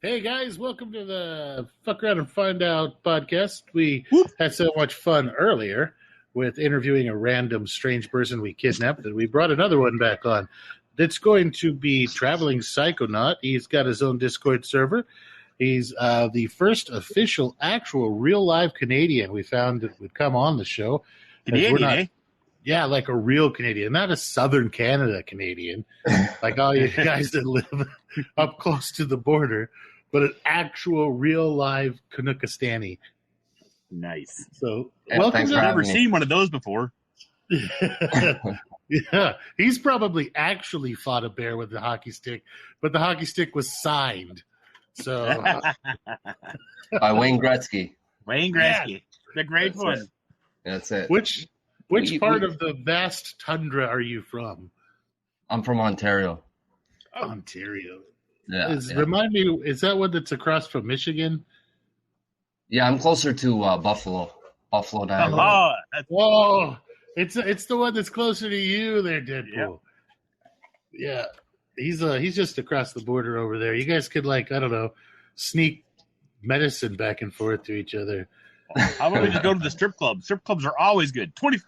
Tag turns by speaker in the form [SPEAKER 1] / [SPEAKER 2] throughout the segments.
[SPEAKER 1] Hey guys, welcome to the Fuck Around and Find Out podcast. We had so much fun earlier with interviewing a random strange person we kidnapped that we brought another one back on. That's going to be Traveling Psychonaut. He's got his own Discord server. He's the first official, actual, real-life Canadian we found that would come on the show.
[SPEAKER 2] Canadian, eh?
[SPEAKER 1] Yeah, like a real Canadian, not a Southern Canada Canadian, like all you guys that live up close to the border, but an actual, real, live Canookistani.
[SPEAKER 2] Nice.
[SPEAKER 1] So,
[SPEAKER 2] welcome. I've never seen one of those before.
[SPEAKER 1] Yeah, he's probably actually fought a bear with the hockey stick, but the hockey stick was signed. So
[SPEAKER 3] by Wayne Gretzky.
[SPEAKER 2] Wayne Gretzky, the great one.
[SPEAKER 3] That's it.
[SPEAKER 1] Which part of the vast tundra are you from?
[SPEAKER 3] I'm from Ontario.
[SPEAKER 1] Oh. Ontario.
[SPEAKER 3] Yeah,
[SPEAKER 1] Remind me, is that one that's across from Michigan?
[SPEAKER 3] Yeah, I'm closer to Buffalo. Buffalo,
[SPEAKER 1] Niagara. Whoa! It's the one that's closer to you there, Deadpool. Yeah. He's just across the border over there. You guys could, like, I don't know, sneak medicine back and forth to each other.
[SPEAKER 2] How about we just go to the strip club? Strip clubs are always good. 20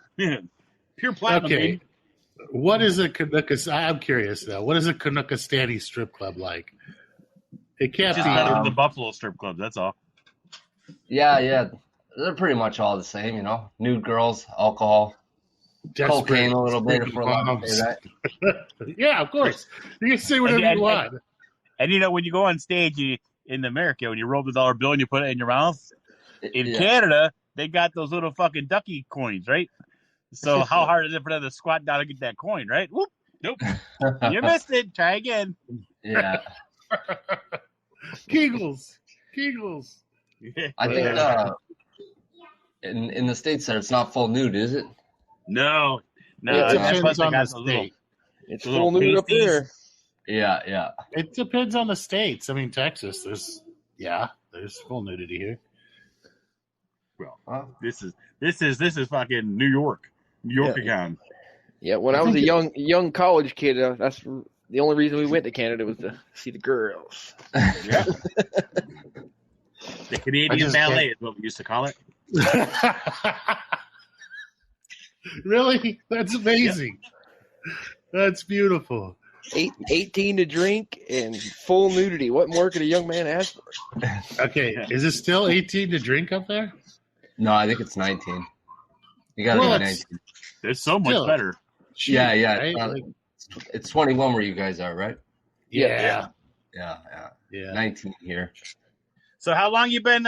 [SPEAKER 2] pure platinum.
[SPEAKER 1] Okay.
[SPEAKER 2] Baby.
[SPEAKER 1] What is a Canookistani? I'm curious now. What is a Canookistani strip club like? It can't be
[SPEAKER 2] better than the Buffalo strip clubs. That's all.
[SPEAKER 3] Yeah. They're pretty much all the same, you know. Nude girls, alcohol, cocaine a little bit if we're allowed to say that.
[SPEAKER 1] Yeah, of course. You can say whatever you want.
[SPEAKER 2] And you know, when you go on stage in America, when you roll the dollar bill and you put it in your mouth, in Canada, they got those little fucking ducky coins, right? So how hard is it for them to squat down and get that coin, right? Whoop, nope. You missed it. Try again.
[SPEAKER 3] Yeah.
[SPEAKER 1] Kegels.
[SPEAKER 3] I think in the States there, it's not full nude, is it?
[SPEAKER 2] No.
[SPEAKER 1] It depends on the state.
[SPEAKER 4] It's full nude up there.
[SPEAKER 3] Yeah.
[SPEAKER 1] It depends on the states. I mean, Texas, there's full nudity here.
[SPEAKER 2] Well, this is fucking New York again.
[SPEAKER 4] Yeah, when I was a young college kid, that's the only reason we went to Canada was to see the girls.
[SPEAKER 2] Yeah. The Canadian ballet is what we used to call it.
[SPEAKER 1] Really? That's amazing. Yep. That's beautiful.
[SPEAKER 4] 18 to drink and full nudity. What more could a young man ask for?
[SPEAKER 1] Okay, is it still 18 to drink up there?
[SPEAKER 3] No, I think it's 19. You got to be 19.
[SPEAKER 2] It's so much better.
[SPEAKER 3] Yeah.
[SPEAKER 1] Right?
[SPEAKER 3] It's 21 where you guys are, right?
[SPEAKER 1] Yeah.
[SPEAKER 3] 19 here.
[SPEAKER 2] So how long you been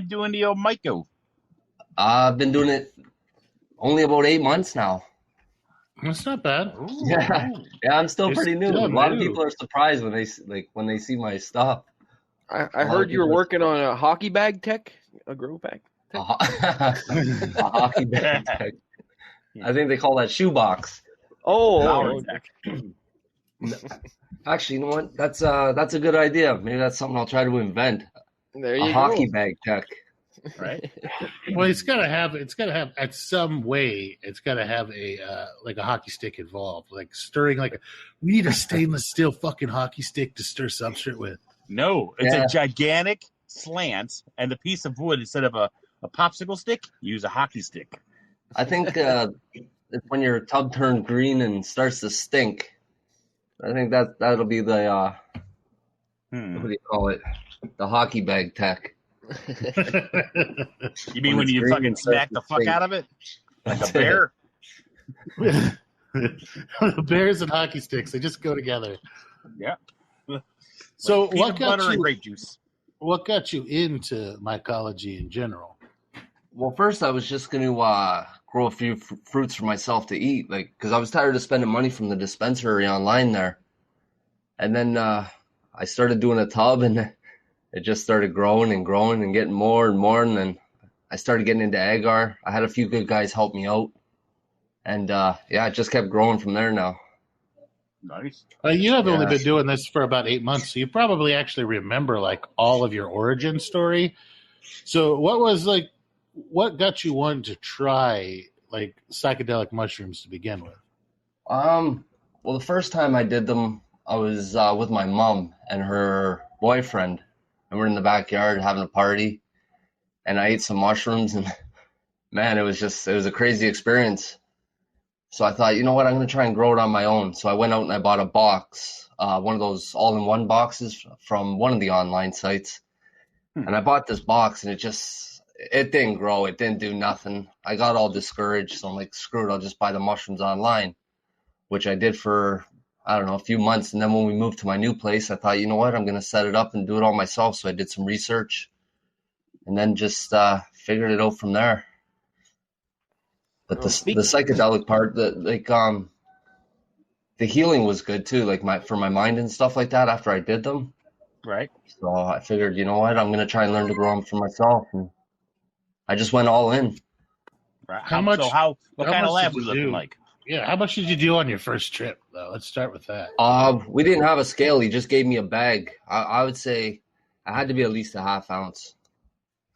[SPEAKER 2] doing the old myco?
[SPEAKER 3] I've been doing it only about 8 months now.
[SPEAKER 1] That's not bad.
[SPEAKER 2] Ooh.
[SPEAKER 3] Yeah, I'm still pretty new. A lot of people are surprised when they see my stuff.
[SPEAKER 4] I heard you were working on a hockey bag tech, a grow bag.
[SPEAKER 3] A hockey bag tech. I think they call that shoebox.
[SPEAKER 4] Oh.
[SPEAKER 3] Actually, you know what? That's a good idea. Maybe that's something I'll try to invent.
[SPEAKER 4] There you go.
[SPEAKER 3] Hockey bag tech.
[SPEAKER 1] Right. Well, it's got to have at some way. It's got to have a like a hockey stick involved, like stirring. We need a stainless steel fucking hockey stick to stir substrate with.
[SPEAKER 2] No, it's a gigantic slant, and the piece of wood instead of a popsicle stick, use a hockey stick.
[SPEAKER 3] I think it's when your tub turns green and starts to stink. I think that'll be the what do you call it? The hockey bag tech.
[SPEAKER 2] You mean when you fucking smack the fuck out of it? Like a bear?
[SPEAKER 1] Bears and hockey sticks, they just go together.
[SPEAKER 2] Yeah.
[SPEAKER 1] So
[SPEAKER 2] like what got you and grape juice?
[SPEAKER 1] What got you into mycology in general?
[SPEAKER 3] Well, first I was just going to grow a few fruits for myself to eat, because I was tired of spending money from the dispensary online there. And then I started doing a tub, and it just started growing and getting more and more. And then I started getting into agar. I had a few good guys help me out. And it just kept growing from there now.
[SPEAKER 2] Nice.
[SPEAKER 1] You have only been doing this for about 8 months, so you probably actually remember all of your origin story. So what got you wanting to try psychedelic mushrooms to begin with?
[SPEAKER 3] Well, the first time I did them, I was with my mom and her boyfriend, and we're in the backyard having a party, and I ate some mushrooms, and man, it was a crazy experience. So I thought, you know what, I'm going to try and grow it on my own. So I went out and I bought a box, one of those all-in-one boxes from one of the online sites. And I bought this box, and it didn't grow. It didn't do nothing. I got all discouraged. So I'm like, screw it, I'll just buy the mushrooms online, which I did for, I don't know, a few months. And then when we moved to my new place, I thought, you know what, I'm going to set it up and do it all myself. So I did some research and then just figured it out from there. But the psychedelic part, the healing was good too, like for my mind and stuff like that after I did them.
[SPEAKER 2] Right.
[SPEAKER 3] So I figured, you know what, I'm going to try and learn to grow them for myself. And I just went all in.
[SPEAKER 2] Right. What kind of lab was it looking like?
[SPEAKER 1] Yeah, how much did you do on your first trip, though? Let's start with that.
[SPEAKER 3] We didn't have a scale. He just gave me a bag. I would say I had to be at least a half ounce.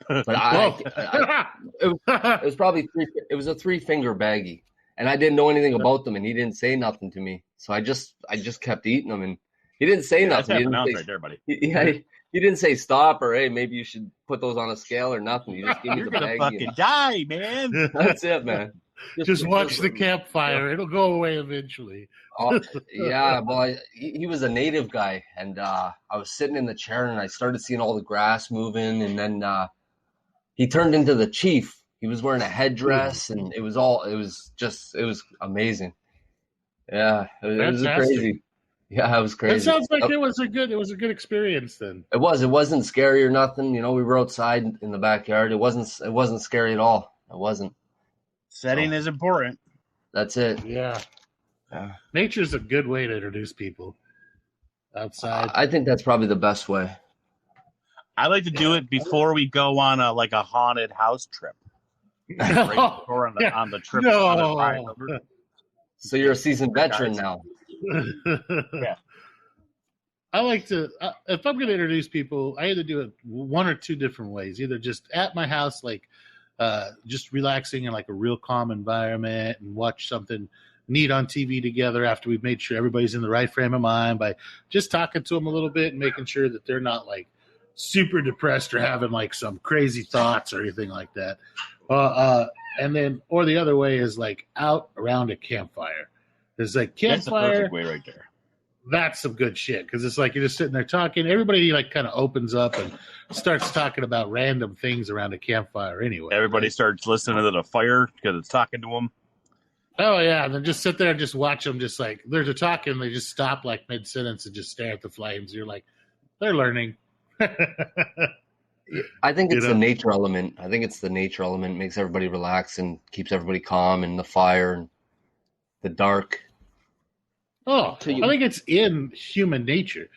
[SPEAKER 3] But it was probably it was a 3-finger baggie, and I didn't know anything about them, and he didn't say nothing to me. So I just kept eating them, and he didn't say nothing. He didn't say,
[SPEAKER 2] right there, buddy.
[SPEAKER 3] He didn't say stop or hey, maybe you should put those on a scale or nothing. He just gave me the baggie.
[SPEAKER 2] You're gonna fucking die, man.
[SPEAKER 3] That's it, man.
[SPEAKER 1] Just watch the campfire. It'll go away eventually.
[SPEAKER 3] Yeah, well, he was a native guy, and I was sitting in the chair, and I started seeing all the grass moving, and then he turned into the chief. He was wearing a headdress, and it was amazing. Yeah, it was crazy. Yeah, it was crazy.
[SPEAKER 1] It sounds like it was a good experience then.
[SPEAKER 3] It was. It wasn't scary or nothing. You know, we were outside in the backyard. It wasn't scary at all. It wasn't.
[SPEAKER 2] Setting is important.
[SPEAKER 3] That's it.
[SPEAKER 1] Yeah. Nature's a good way to introduce people outside.
[SPEAKER 3] I think that's probably the best way.
[SPEAKER 2] I like to do it before we go on a haunted house trip. On the trip.
[SPEAKER 1] No.
[SPEAKER 3] So you're a seasoned veteran now.
[SPEAKER 2] Yeah.
[SPEAKER 1] I like to, if I'm going to introduce people, I either do it one or two different ways. Either just at my house, just relaxing in like a real calm environment and watch something neat on TV together after we've made sure everybody's in the right frame of mind by just talking to them a little bit and making sure that they're not like super depressed or having like some crazy thoughts or anything like that. And then, or the other way is like out around a campfire. There's like campfire.
[SPEAKER 2] That's the perfect way right there.
[SPEAKER 1] That's some good shit because it's like you're just sitting there talking. Everybody like kind of opens up and starts talking about random things around a campfire anyway.
[SPEAKER 2] Everybody starts listening to the fire because it's talking to them.
[SPEAKER 1] Oh, yeah. And then just sit there and just watch them just like they're talking. They just stop like mid-sentence and just stare at the flames. You're like, they're learning.
[SPEAKER 3] I think it's the nature element. I think it's the nature element makes everybody relax and keeps everybody calm, and the fire and the dark.
[SPEAKER 1] Oh, I think it's in human nature.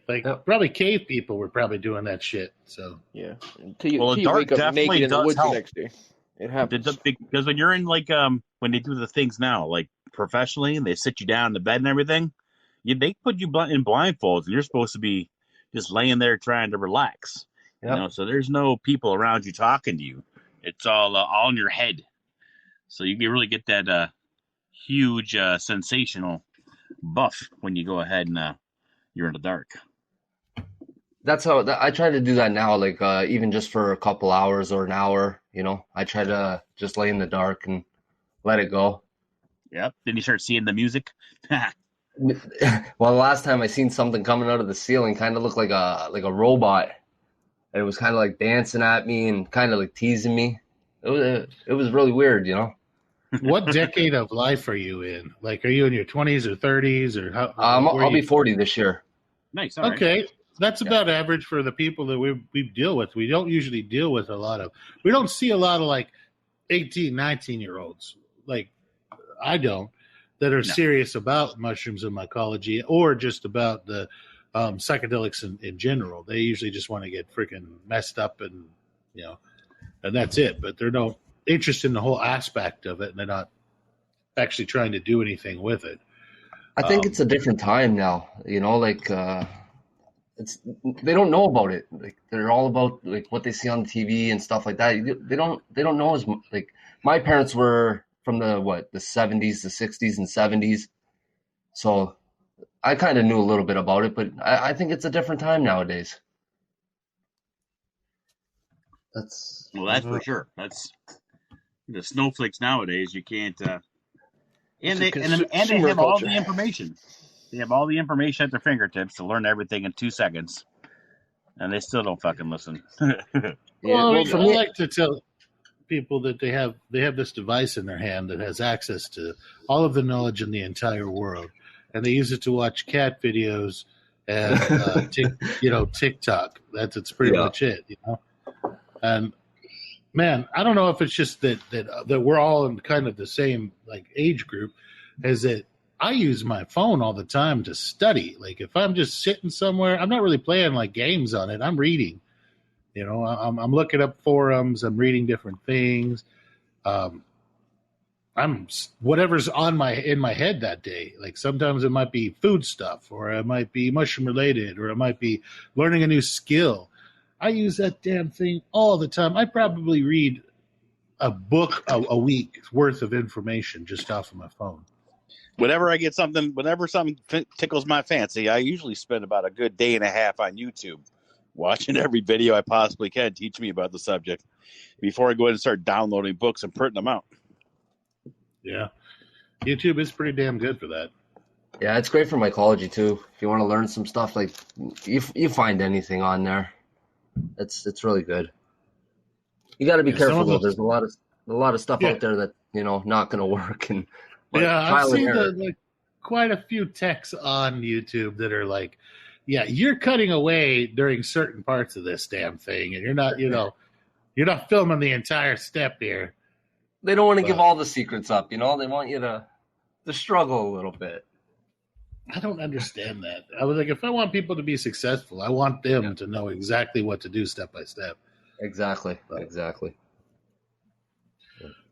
[SPEAKER 1] Like probably cave people were probably doing that shit. So
[SPEAKER 4] yeah, until you
[SPEAKER 2] dark
[SPEAKER 4] wake up naked in the woods the next day, it happens.
[SPEAKER 2] Because when you're in when they do the things now, like professionally, and they sit you down in the bed and everything, they put you in blindfolds, and you're supposed to be just laying there trying to relax. Yep. You know, so there's no people around you talking to you. It's all in your head. So you can really get that huge sensational buff when you go ahead and you're in the dark.
[SPEAKER 3] That's how I try to do that now. Like even just for a couple hours or an hour, you know, I try to just lay in the dark and let it go.
[SPEAKER 2] Yep. Then you start seeing the music.
[SPEAKER 3] Well, the last time I seen something coming out of the ceiling, kind of looked like a robot. And it was kind of like dancing at me and kind of like teasing me. It was really weird, you know.
[SPEAKER 1] What decade of life are you in? Like, are you in your 20s or 30s or how?
[SPEAKER 3] I'll be 40 this year.
[SPEAKER 2] Nice.
[SPEAKER 1] Okay. Right. That's about average for the people that we deal with. We don't usually deal with we don't see a lot of like 18, 19-year-olds. Like, I don't, that are serious about mushrooms and mycology or just about the psychedelics in general. They usually just want to get freaking messed up and, you know, and that's it. But they're no interest in the whole aspect of it, and they're not actually trying to do anything with it.
[SPEAKER 3] I think it's a different time now, you know, like they don't know about it. Like they're all about like what they see on TV and stuff like that. They don't know as much. Like my parents were from the 70s, the 60s and 70s. So I kind of knew a little bit about it, but I think it's a different time nowadays.
[SPEAKER 2] That's for sure. That's the snowflakes nowadays. You can't. And they have all the information. They have all the information at their fingertips to learn everything in 2 seconds, and they still don't fucking listen.
[SPEAKER 1] Well, I like to tell people that they have this device in their hand that has access to all of the knowledge in the entire world, and they use it to watch cat videos and TikTok. That's pretty much it, And man, I don't know if it's just that we're all in kind of the same like age group, is that I use my phone all the time to study. Like if I'm just sitting somewhere, I'm not really playing like games on it. I'm reading. I'm looking up forums. I'm reading different things. I'm whatever's in my head that day. Like sometimes it might be food stuff, or it might be mushroom related, or it might be learning a new skill. I use that damn thing all the time. I probably read a book a week worth of information just off of my phone.
[SPEAKER 2] Whenever something tickles my fancy, I usually spend about a good day and a half on YouTube watching every video I possibly can teach me about the subject before I go ahead and start downloading books and printing them out.
[SPEAKER 3] Yeah.
[SPEAKER 1] YouTube is pretty damn good for that.
[SPEAKER 3] Yeah, it's great for mycology too. If you want to learn some stuff, like you find anything on there. It's really good. You got to be careful though. There's a lot of stuff out there that not going to work. And
[SPEAKER 1] I've seen quite a few texts on YouTube that are like, yeah, you're cutting away during certain parts of this damn thing, and you're not filming the entire step here.
[SPEAKER 3] They don't want to give all the secrets up, They want you to struggle a little bit.
[SPEAKER 1] I don't understand that. I was like, if I want people to be successful, I want them to know exactly what to do step by step.
[SPEAKER 3] Exactly. Exactly.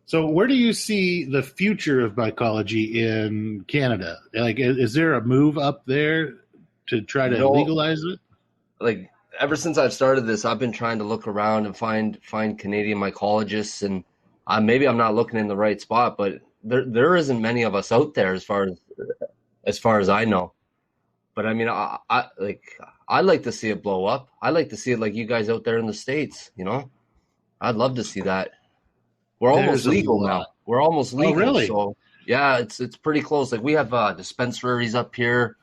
[SPEAKER 1] So where do you see the future of mycology in Canada? Like, is there a move up there to try to legalize it?
[SPEAKER 3] Like, ever since I've started this, I've been trying to look around and find Canadian mycologists, and maybe I'm not looking in the right spot, but there isn't many of us out there as far as I know. But I mean, I'd like to see it blow up. I'd like to see it like you guys out there in the States, I'd love to see that. We're almost legal now. We're almost legal.
[SPEAKER 1] Oh, really?
[SPEAKER 3] So yeah, it's pretty close. Like we have dispensaries up here.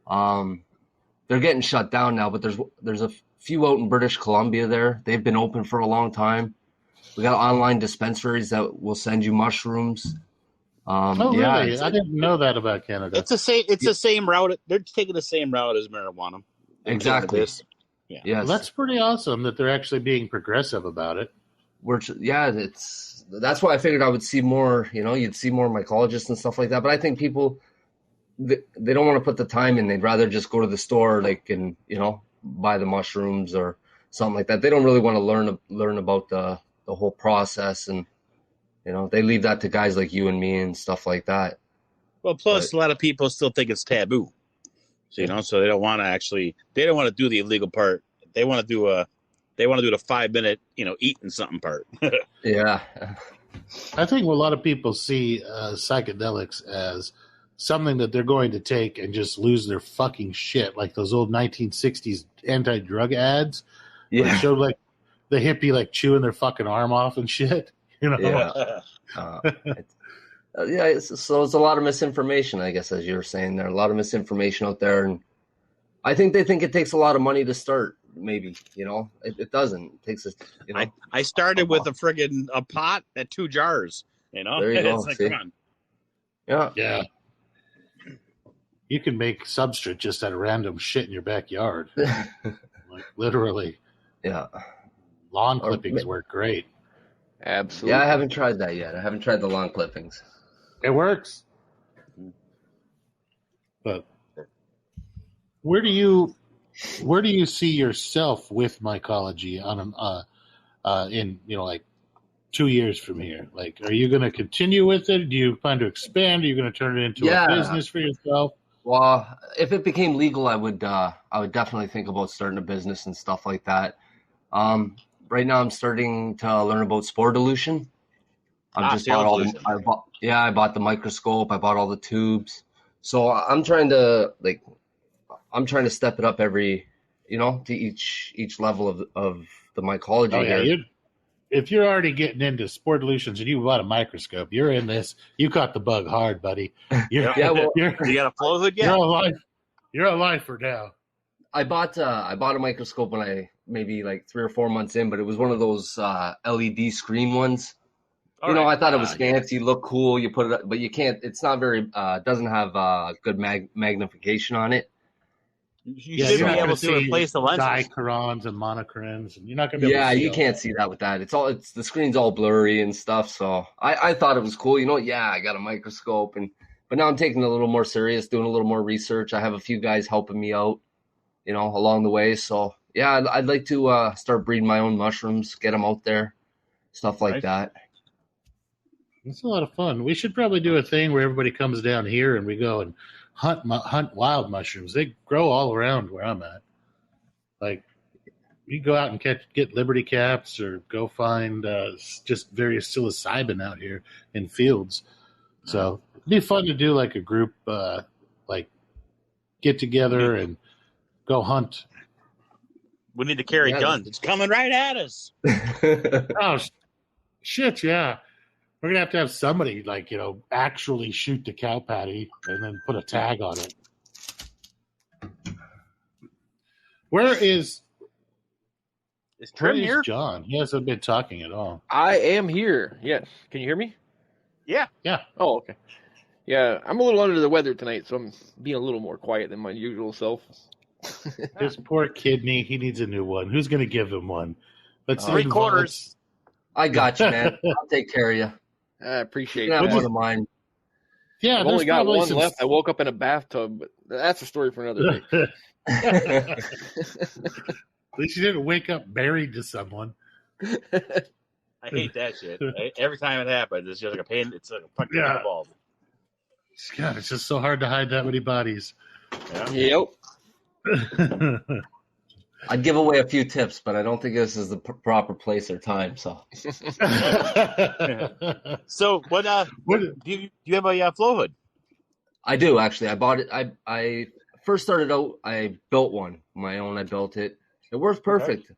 [SPEAKER 3] They're getting shut down now, but there's a few out in British Columbia there. They've been open for a long time. We got online dispensaries that will send you mushrooms.
[SPEAKER 1] Really? I didn't know that about Canada.
[SPEAKER 2] It's the same route. They're taking the same route as marijuana.
[SPEAKER 3] Exactly.
[SPEAKER 1] Yeah. Yes. Well, that's pretty awesome that they're actually being progressive about it.
[SPEAKER 3] That's why I figured I would see more. You'd see more mycologists and stuff like that. But I think people they don't want to put the time in. They'd rather just go to the store, and buy the mushrooms or something like that. They don't really want to learn about the whole process, and they leave that to guys like you and me and stuff like that.
[SPEAKER 2] Well, plus a lot of people still think it's taboo, so they don't want to do the illegal part. They want to do the 5-minute eating something part.
[SPEAKER 3] Yeah,
[SPEAKER 1] I think a lot of people see psychedelics as something that they're going to take and just lose their fucking shit, like those old 1960s anti-drug ads.
[SPEAKER 3] Yeah,
[SPEAKER 1] it showed like the hippie like chewing their fucking arm off and shit.
[SPEAKER 3] Yeah. So it's a lot of misinformation, I guess, as you were saying there. A lot of misinformation out there, and I think they think it takes a lot of money to start. Maybe it doesn't. It takes
[SPEAKER 2] I started with a pot and 2 jars.
[SPEAKER 3] There you go.
[SPEAKER 2] It's like, come
[SPEAKER 3] on.
[SPEAKER 1] Yeah. You can make substrate just out of random shit in your backyard, like literally.
[SPEAKER 3] Yeah.
[SPEAKER 1] Lawn clippings work great.
[SPEAKER 4] Absolutely.
[SPEAKER 3] Yeah, I haven't tried that yet. I haven't tried the lawn clippings.
[SPEAKER 1] It works. But where do you see yourself with mycology in like 2 years from here? Like, are you going to continue with it? Do you plan to expand? Are you going to turn it into a business for yourself?
[SPEAKER 3] Well, if it became legal, I would definitely think about starting a business and stuff like that. Right now, I'm starting to learn about spore dilution. I bought the microscope. I bought all the tubes. So I'm trying to step it up every, to each level of the mycology.
[SPEAKER 1] Oh yeah,
[SPEAKER 3] here.
[SPEAKER 1] if you're already getting into sportolutions and you bought a microscope, you're in this. You caught the bug hard, buddy.
[SPEAKER 2] You got a flow hood yet?
[SPEAKER 1] You're a lifer now.
[SPEAKER 3] I bought a microscope when I maybe like 3 or 4 months in, but it was one of those LED screen ones. I thought it was fancy, looked cool. You put it, but you can't. It's not very. Doesn't have good magnification on it.
[SPEAKER 2] You should be able to replace the lenses.
[SPEAKER 1] Dichirons and monochromes, and you're not going to be able to see
[SPEAKER 3] you can't see that with that. It's the screen's all blurry and stuff. So I thought it was cool. I got a microscope, but now I'm taking it a little more serious, doing a little more research. I have a few guys helping me out, along the way. So yeah, I'd like to start breeding my own mushrooms, get them out there, stuff like that.
[SPEAKER 1] It's a lot of fun. We should probably do a thing where everybody comes down here and we go and hunt wild mushrooms. They grow all around where I'm at. Like, you go out and get liberty caps or go find just various psilocybin out here in fields. So it'd be fun to do like a group, get together and go hunt.
[SPEAKER 2] We need to carry guns. It's coming right at us.
[SPEAKER 1] Oh, shit, yeah. We're going to have somebody, actually shoot the cow patty and then put a tag on it. Is Trim here? John? He hasn't been talking at all.
[SPEAKER 4] I am here. Yes. Can you hear me?
[SPEAKER 2] Yeah.
[SPEAKER 1] Yeah.
[SPEAKER 4] Oh, okay. Yeah, I'm a little under the weather tonight, so I'm being a little more quiet than my usual self.
[SPEAKER 1] This poor kidney, he needs a new one. Who's going to give him one? Let's
[SPEAKER 2] 3/4.
[SPEAKER 3] I got you, man. I'll take care of you.
[SPEAKER 4] I appreciate
[SPEAKER 3] that.
[SPEAKER 4] One
[SPEAKER 3] of mine.
[SPEAKER 1] Yeah,
[SPEAKER 4] I've only got one left. I woke up in a bathtub, but that's a story for another day.
[SPEAKER 1] At least you didn't wake up married to someone.
[SPEAKER 2] I hate that shit. Every time it happens, it's just like a pain. It's like a fucking ball.
[SPEAKER 1] God, it's just so hard to hide that many bodies.
[SPEAKER 4] Yeah.
[SPEAKER 3] Yep. I'd give away a few tips, but I don't think this is the proper place or time. So,
[SPEAKER 2] so what? Do you have a flow hood?
[SPEAKER 3] I do actually. I bought it. I first started out. I built one, my own. I built it. It worked perfect. Okay.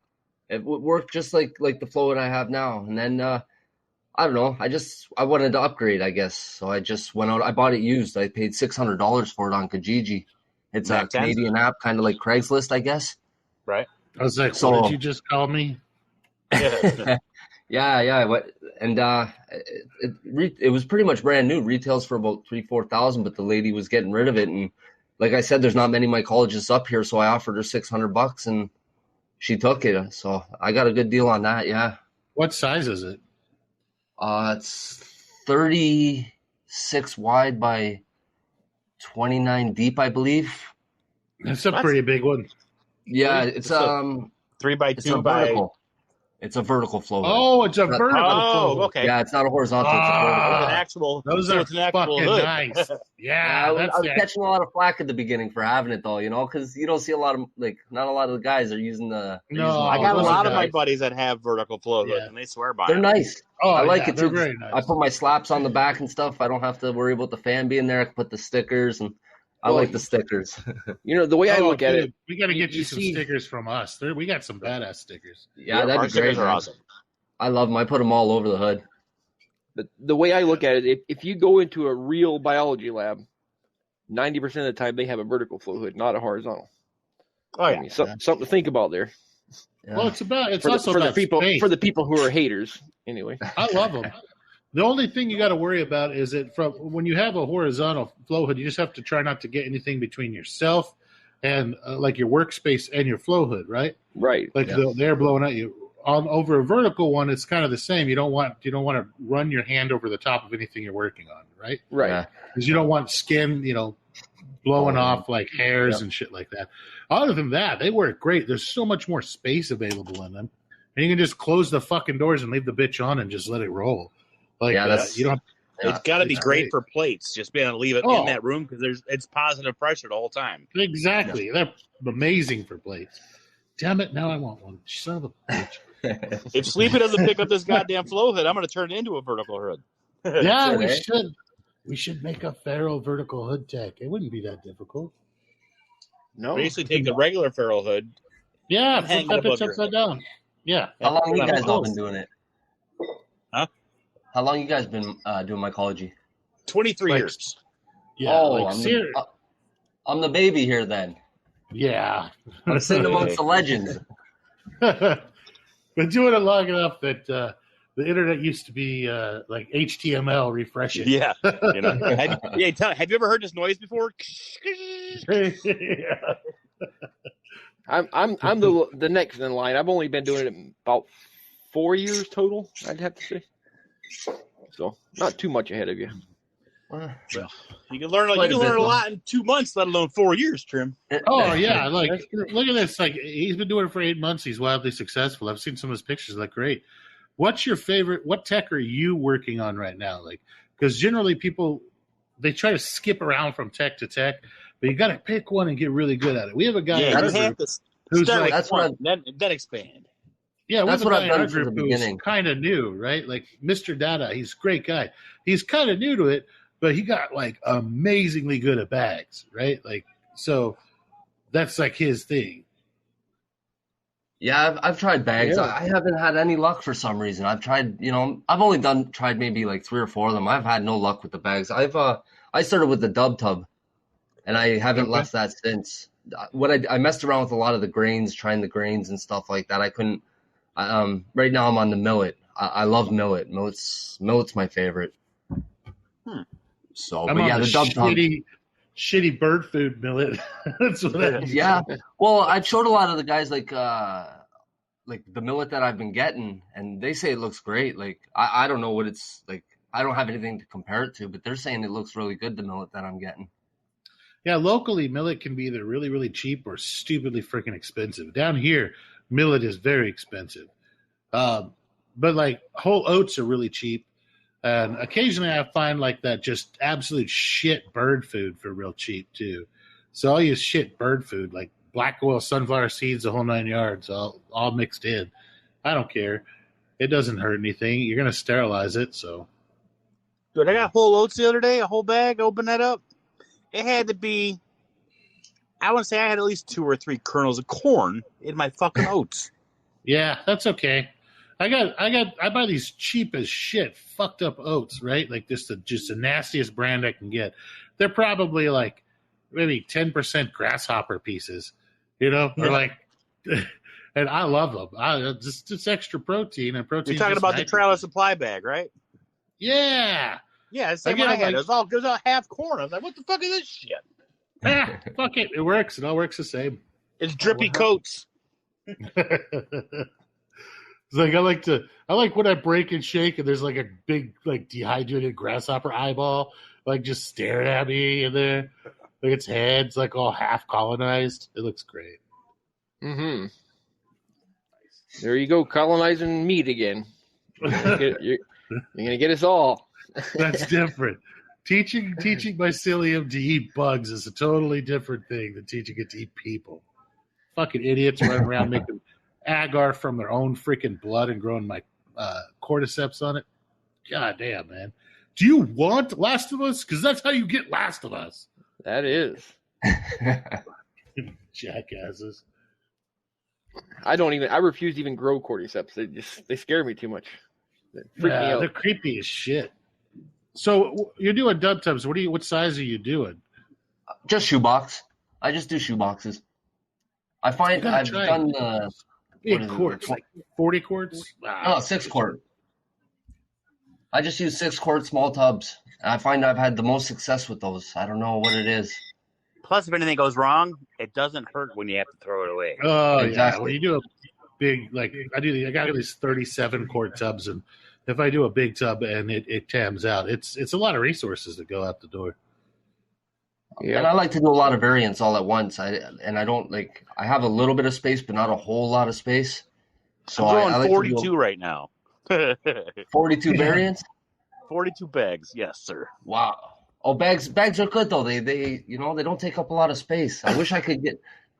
[SPEAKER 3] It worked just like the flow hood I have now. And then I don't know. I wanted to upgrade, I guess. So I just went out. I bought it used. I paid $600 for it on Kijiji. It's a Canadian app, kind of like Craigslist, I guess.
[SPEAKER 2] Right.
[SPEAKER 1] I was like, what did you just call me?
[SPEAKER 3] Yeah. And it was pretty much brand new. Retails for about $3,000-$4,000, but the lady was getting rid of it. And like I said, there's not many mycologists up here, so I offered her $600 and she took it. So I got a good deal on that. Yeah.
[SPEAKER 1] What size is it?
[SPEAKER 3] It's 36 wide by 29 deep, I believe.
[SPEAKER 1] That's a pretty big one.
[SPEAKER 3] Yeah, it's
[SPEAKER 2] 3x2 by.
[SPEAKER 3] Vertical. It's a vertical flow.
[SPEAKER 1] Oh, it's a vertical flow.
[SPEAKER 2] Oh, okay.
[SPEAKER 3] Yeah, it's not a horizontal. It's a vertical.
[SPEAKER 2] It's an actual.
[SPEAKER 1] Those are fucking
[SPEAKER 2] hood.
[SPEAKER 1] nice. Yeah,
[SPEAKER 3] I was catching a lot of flack at the beginning for having it though, because you don't see a lot of not a lot of the guys are using the.
[SPEAKER 2] I got a lot of my buddies that have vertical flow hoods, and they swear by
[SPEAKER 3] them. They're nice.
[SPEAKER 1] Oh,
[SPEAKER 3] I like it too.
[SPEAKER 1] Very nice.
[SPEAKER 3] I put my slaps on the back and stuff. I don't have to worry about the fan being there. I can put the stickers and. I like the stickers.
[SPEAKER 4] The way I look at it,
[SPEAKER 1] we got to get you some stickers from us. We got some badass stickers.
[SPEAKER 3] Yeah, that'd be great.
[SPEAKER 2] Are awesome.
[SPEAKER 3] I love them. I put them all over the hood.
[SPEAKER 4] The way I look at it, if you go into a real biology lab, 90% of the time they have a vertical flow hood, not a horizontal.
[SPEAKER 2] Oh yeah,
[SPEAKER 4] something to think about there.
[SPEAKER 1] Yeah. Well, it's
[SPEAKER 4] for
[SPEAKER 1] also
[SPEAKER 4] the
[SPEAKER 1] about
[SPEAKER 4] people
[SPEAKER 1] space.
[SPEAKER 4] for the people who are haters. Anyway,
[SPEAKER 1] I love them. The only thing you got to worry about is that when you have a horizontal flow hood, you just have to try not to get anything between yourself and like your workspace and your flow hood, right?
[SPEAKER 4] Right.
[SPEAKER 1] Like the air blowing at you. Over a vertical one, it's kind of the same. You don't want to run your hand over the top of anything you're working on, right?
[SPEAKER 4] Right.
[SPEAKER 1] Because you don't want skin, blowing off like hairs and shit like that. Other than that, they work great. There's so much more space available in them, and you can just close the fucking doors and leave the bitch on and just let it roll. Like you don't.
[SPEAKER 2] It's got to be great for plates. Just being able to leave it in that room because it's positive pressure the whole time.
[SPEAKER 1] Exactly, they're amazing for plates. Damn it! Now I want one. Son of a bitch.
[SPEAKER 2] If Sleepy doesn't pick up this goddamn flow hood, I'm going to turn it into a vertical hood.
[SPEAKER 1] Yeah, we should. We should make a ferrule vertical hood tech. It wouldn't be that difficult.
[SPEAKER 4] No.
[SPEAKER 2] Basically, take the regular ferrule hood.
[SPEAKER 1] Yeah,
[SPEAKER 2] And hang
[SPEAKER 1] flip
[SPEAKER 2] it
[SPEAKER 1] that
[SPEAKER 2] above
[SPEAKER 1] bitch
[SPEAKER 2] your
[SPEAKER 1] upside down. Yeah.
[SPEAKER 3] How long you guys all
[SPEAKER 2] Close.
[SPEAKER 3] been doing it?
[SPEAKER 2] Huh?
[SPEAKER 3] How long you guys been doing mycology?
[SPEAKER 2] 23
[SPEAKER 1] Like-
[SPEAKER 2] years.
[SPEAKER 1] Yeah,
[SPEAKER 3] Oh,
[SPEAKER 1] like
[SPEAKER 3] I'm the baby here then.
[SPEAKER 1] yeah.
[SPEAKER 3] I'm sitting amongst the legends.
[SPEAKER 1] Been doing it long enough that the internet used to be like HTML refreshing.
[SPEAKER 2] Yeah. You know. Have you ever heard this noise before?
[SPEAKER 1] Yeah.
[SPEAKER 4] I'm the next in line. I've only been doing it about 4 years total, I'd have to say. So not too much ahead of you.
[SPEAKER 2] Well, you can learn
[SPEAKER 3] Quite a bit,
[SPEAKER 2] a
[SPEAKER 3] though.
[SPEAKER 2] lot in 2 months, let alone 4 years, Trim.
[SPEAKER 1] Oh yeah, like look at this. Like he's been doing it for 8 months. He's wildly successful. I've seen some of his pictures. Look great. What's your favorite? What tech are you working on right now? Like, because generally people they try to skip around from tech to tech, but you got to pick one and get really good at it. We have a guy in our
[SPEAKER 2] you have
[SPEAKER 1] group
[SPEAKER 2] to
[SPEAKER 1] who's
[SPEAKER 2] start
[SPEAKER 1] like,
[SPEAKER 2] with
[SPEAKER 3] that's what
[SPEAKER 2] one, then expand.
[SPEAKER 1] yeah, we
[SPEAKER 3] That's
[SPEAKER 1] have a
[SPEAKER 3] what
[SPEAKER 1] guy
[SPEAKER 3] I've
[SPEAKER 1] in our
[SPEAKER 3] done from
[SPEAKER 1] group
[SPEAKER 3] the
[SPEAKER 1] who's
[SPEAKER 3] beginning.
[SPEAKER 1] kind of new, right? Like Mr. Dada, he's a great guy. He's kind of new to it, but he got like amazingly good at bags, right? Like so, that's like his thing.
[SPEAKER 3] Yeah, I've tried bags.
[SPEAKER 4] Yeah.
[SPEAKER 3] I haven't had any luck for some reason. I've tried, I've only tried maybe like 3 or 4 of them. I've had no luck with the bags. I started with the dub tub, and I haven't
[SPEAKER 1] Okay.
[SPEAKER 3] left that since. I messed around with a lot of the grains, trying the grains and stuff like that. I couldn't. Right now I'm on the millet. I love millet. Millet's my favorite. So,
[SPEAKER 1] I'm
[SPEAKER 3] but
[SPEAKER 1] on
[SPEAKER 3] yeah,
[SPEAKER 1] the
[SPEAKER 3] the dub tub.
[SPEAKER 1] shitty bird food millet. That's what I
[SPEAKER 3] Yeah. Well, I've showed a lot of the guys like the millet that I've been getting, and they say it looks great. Like I don't know what it's like. I don't have anything to compare it to, but they're saying it looks really good, the millet that I'm getting.
[SPEAKER 1] Yeah, locally, millet can be either really, really cheap or stupidly freaking expensive. Down here, millet is very expensive. But like whole oats are really cheap. And occasionally I find like that just absolute shit bird food for real cheap too. So I'll use shit bird food, like black oil, sunflower seeds, the whole 9 yards, all mixed in. I don't care. It doesn't hurt anything. You're going to sterilize it, so.
[SPEAKER 2] Dude, I got whole oats the other day, a whole bag, open that up. It had to be, I want to say I had at least 2 or 3 kernels of corn in my fucking oats.
[SPEAKER 1] Yeah, that's okay. I buy these cheap as shit, fucked up oats, right? Like just the nastiest brand I can get. They're probably like maybe 10% grasshopper pieces, Or like, and I love them. Just extra protein and protein.
[SPEAKER 2] You're talking about the trailer supply bag, right?
[SPEAKER 1] Yeah.
[SPEAKER 2] Yeah, it's the same one I had. It was all half corn. I was like, what the fuck is this shit?
[SPEAKER 1] Fuck it. It works. It all works the same.
[SPEAKER 2] It's drippy coats.
[SPEAKER 1] It's like I like when I break and shake and there's like a big like dehydrated grasshopper eyeball like just staring at me in there. Like its head's like all half colonized. It looks great.
[SPEAKER 4] Mm-hmm. There you go, colonizing meat again. You're gonna get us all.
[SPEAKER 1] That's different. Teaching mycelium to eat bugs is a totally different thing than teaching it to eat people. Fucking idiots running around making agar from their own freaking blood and growing my cordyceps on it. God damn, man. Do you want Last of Us? Because that's how you get Last of Us.
[SPEAKER 4] That is.
[SPEAKER 1] Jackasses.
[SPEAKER 4] I refuse to even grow cordyceps. They scare me too much. They freak me out.
[SPEAKER 1] They're creepy as shit. So you're doing dub tubs. What size are you doing?
[SPEAKER 3] Just shoebox. I just do shoeboxes. I find I've done the
[SPEAKER 1] big quarts, like 40 quarts.
[SPEAKER 3] 6 quart. I just use 6 quart small tubs. And I find I've had the most success with those. I don't know what it is.
[SPEAKER 2] Plus, if anything goes wrong, it doesn't hurt when you have to throw it away.
[SPEAKER 1] Oh,
[SPEAKER 3] Exactly.
[SPEAKER 1] yeah. When you do a big, like, I got these 37 quart tubs, and if I do a big tub and it tams out, it's a lot of resources that go out the door.
[SPEAKER 3] Yeah. And I like to do a lot of variants all at once. I have a little bit of space, but not a whole lot of space. So
[SPEAKER 2] I'm
[SPEAKER 3] I like
[SPEAKER 2] 42 right now.
[SPEAKER 3] 42 variants?
[SPEAKER 2] 42 bags, yes, sir.
[SPEAKER 3] Wow. Oh, bags are good though. They don't take up a lot of space. I wish I could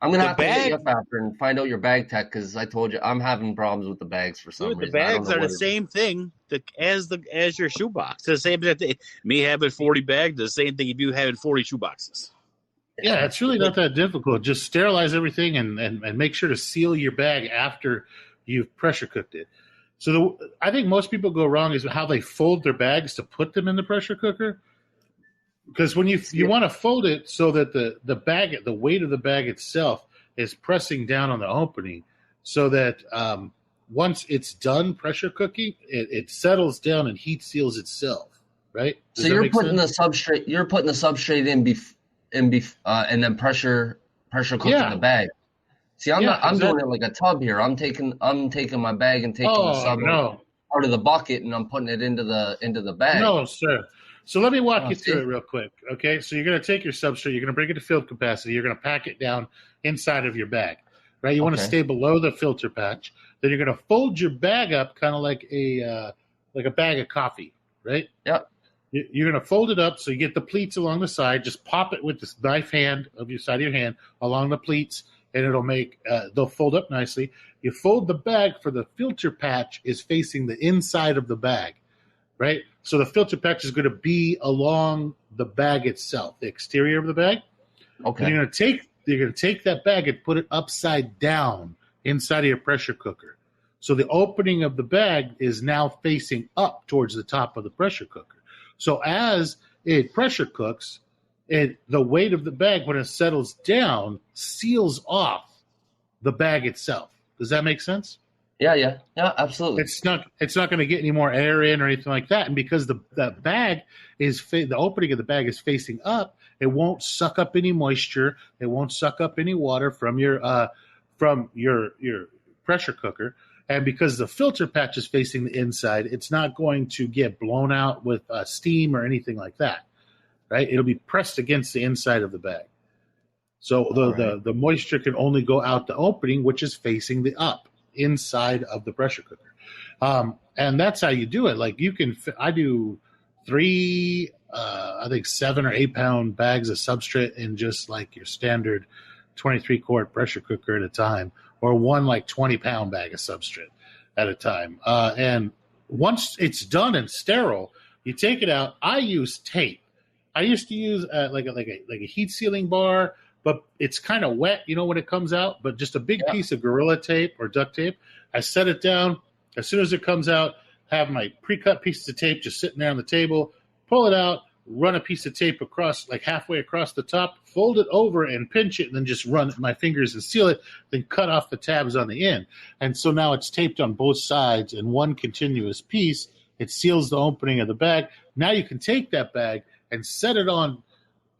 [SPEAKER 3] I'm gonna have to hit
[SPEAKER 2] bag-
[SPEAKER 3] you up after and find out your bag tech because I told you I'm having problems with the bags for some
[SPEAKER 2] Dude, the
[SPEAKER 3] reason. I don't
[SPEAKER 2] bags
[SPEAKER 3] know
[SPEAKER 2] are
[SPEAKER 3] what
[SPEAKER 2] the
[SPEAKER 3] it is.
[SPEAKER 2] same thing as your shoebox. The same thing. Me having 40 bags, the same thing if you having 40 shoeboxes.
[SPEAKER 1] Yeah, it's really not that difficult. Just sterilize everything and make sure to seal your bag after you've pressure cooked it. So I think most people go wrong is how they fold their bags to put them in the pressure cooker. Because when you want to fold it so that the weight of the bag itself is pressing down on the opening, so that once it's done pressure cooking, it settles down and heat seals itself. Right? Does
[SPEAKER 3] So
[SPEAKER 1] that
[SPEAKER 3] you're
[SPEAKER 1] make
[SPEAKER 3] putting
[SPEAKER 1] sense?
[SPEAKER 3] the substrate. You're putting the substrate and then pressure cooking
[SPEAKER 1] Yeah.
[SPEAKER 3] the bag. See, I'm
[SPEAKER 1] Yeah,
[SPEAKER 3] not. I'm
[SPEAKER 1] exactly.
[SPEAKER 3] doing it like a tub here. I'm taking my bag and taking the
[SPEAKER 1] Oh
[SPEAKER 3] sub
[SPEAKER 1] no.
[SPEAKER 3] out of the bucket and I'm putting it into the bag.
[SPEAKER 1] No, sir. So let me walk
[SPEAKER 3] Oh,
[SPEAKER 1] you through
[SPEAKER 3] see?
[SPEAKER 1] it real quick. Okay. So you're going to take your substrate, you're going to bring it to field capacity, you're going to pack it down inside of your bag, right? You want to
[SPEAKER 3] Okay.
[SPEAKER 1] stay below the filter patch. Then you're going to fold your bag up kind of like a bag of coffee, right?
[SPEAKER 3] Yep.
[SPEAKER 1] You're going to fold it up so you get the pleats along the side. Just pop it with this knife hand of your side of your hand along the pleats, and it'll make they'll fold up nicely. You fold the bag for the filter patch is facing the inside of the bag, right? So the filter patch is going to be along the bag itself, the exterior of the bag.
[SPEAKER 3] Okay.
[SPEAKER 1] And you're going to take that bag and put it upside down inside of your pressure cooker. So the opening of the bag is now facing up towards the top of the pressure cooker. So as it pressure cooks, the weight of the bag, when it settles down, seals off the bag itself. Does that make sense?
[SPEAKER 3] Yeah, absolutely.
[SPEAKER 1] It's not going to get any more air in or anything like that. And because the bag is the opening of the bag is facing up, it won't suck up any moisture. It won't suck up any water from your pressure cooker. And because the filter patch is facing the inside, it's not going to get blown out with steam or anything like that, right? It'll be pressed against the inside of the bag. So the moisture can only go out the opening, which is facing the up inside of the pressure cooker. And that's how you do it. Like I do 3, I think 7 or 8 pound bags of substrate in just like your standard 23 quart pressure cooker at a time, or one like 20 pound bag of substrate at a time. And once it's done and sterile, you take it out. I use tape. I used to use like a heat sealing bar, but it's kind of wet, when it comes out. But just a big piece of Gorilla Tape or duct tape. I set it down. As soon as it comes out, have my pre-cut pieces of tape just sitting there on the table. Pull it out, run a piece of tape across, like halfway across the top, fold it over and pinch it, and then just run my fingers and seal it, then cut off the tabs on the end. And so now it's taped on both sides in one continuous piece. It seals the opening of the bag. Now you can take that bag and set it on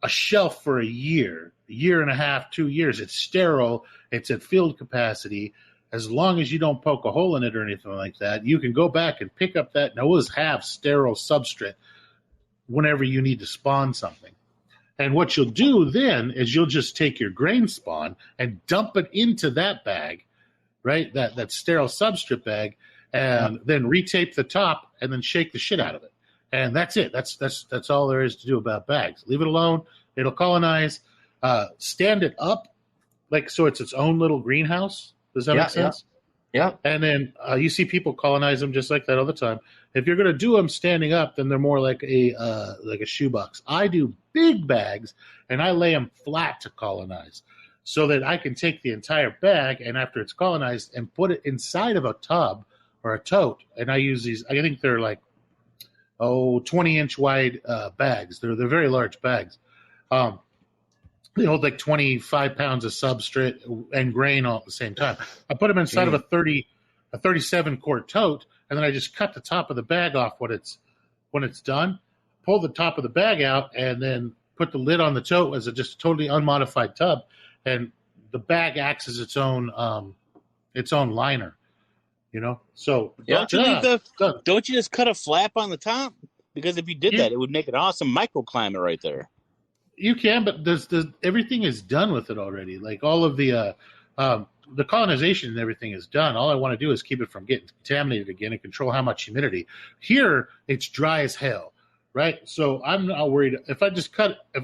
[SPEAKER 1] a shelf for a year and a half, 2 years. It's sterile. It's at field capacity. As long as you don't poke a hole in it or anything like that, you can go back and pick up that and always have sterile substrate whenever you need to spawn something. And what you'll do then is you'll just take your grain spawn and dump it into that bag, right? That sterile substrate bag, and then retape the top and then shake the shit out of it. And that's it. That's all there is to do about bags. Leave it alone. It'll colonize. Stand it up so it's its own little greenhouse. Does that make sense?
[SPEAKER 3] Yeah.
[SPEAKER 1] And then you see people colonize them just like that all the time. If you're going to do them standing up, then they're more like a shoebox. I do big bags, and I lay them flat to colonize so that I can take the entire bag, and after it's colonized, and put it inside of a tub or a tote. And I use these, I think they're like, 20-inch wide bags. They're very large bags. They hold like 25 pounds of substrate and grain all at the same time. I put them inside of a 37 quart tote, and then I just cut the top of the bag off when it's done, pull the top of the bag out, and then put the lid on the tote as just a totally unmodified tub, and the bag acts as its own liner. So
[SPEAKER 2] don't you just cut a flap on the top? Because if you did that, it would make an awesome microclimate right there.
[SPEAKER 1] You can, but everything is done with it already. Like all of the colonization and everything is done. All I want to do is keep it from getting contaminated again and control how much humidity. Here, it's dry as hell, right? So I'm not worried. If I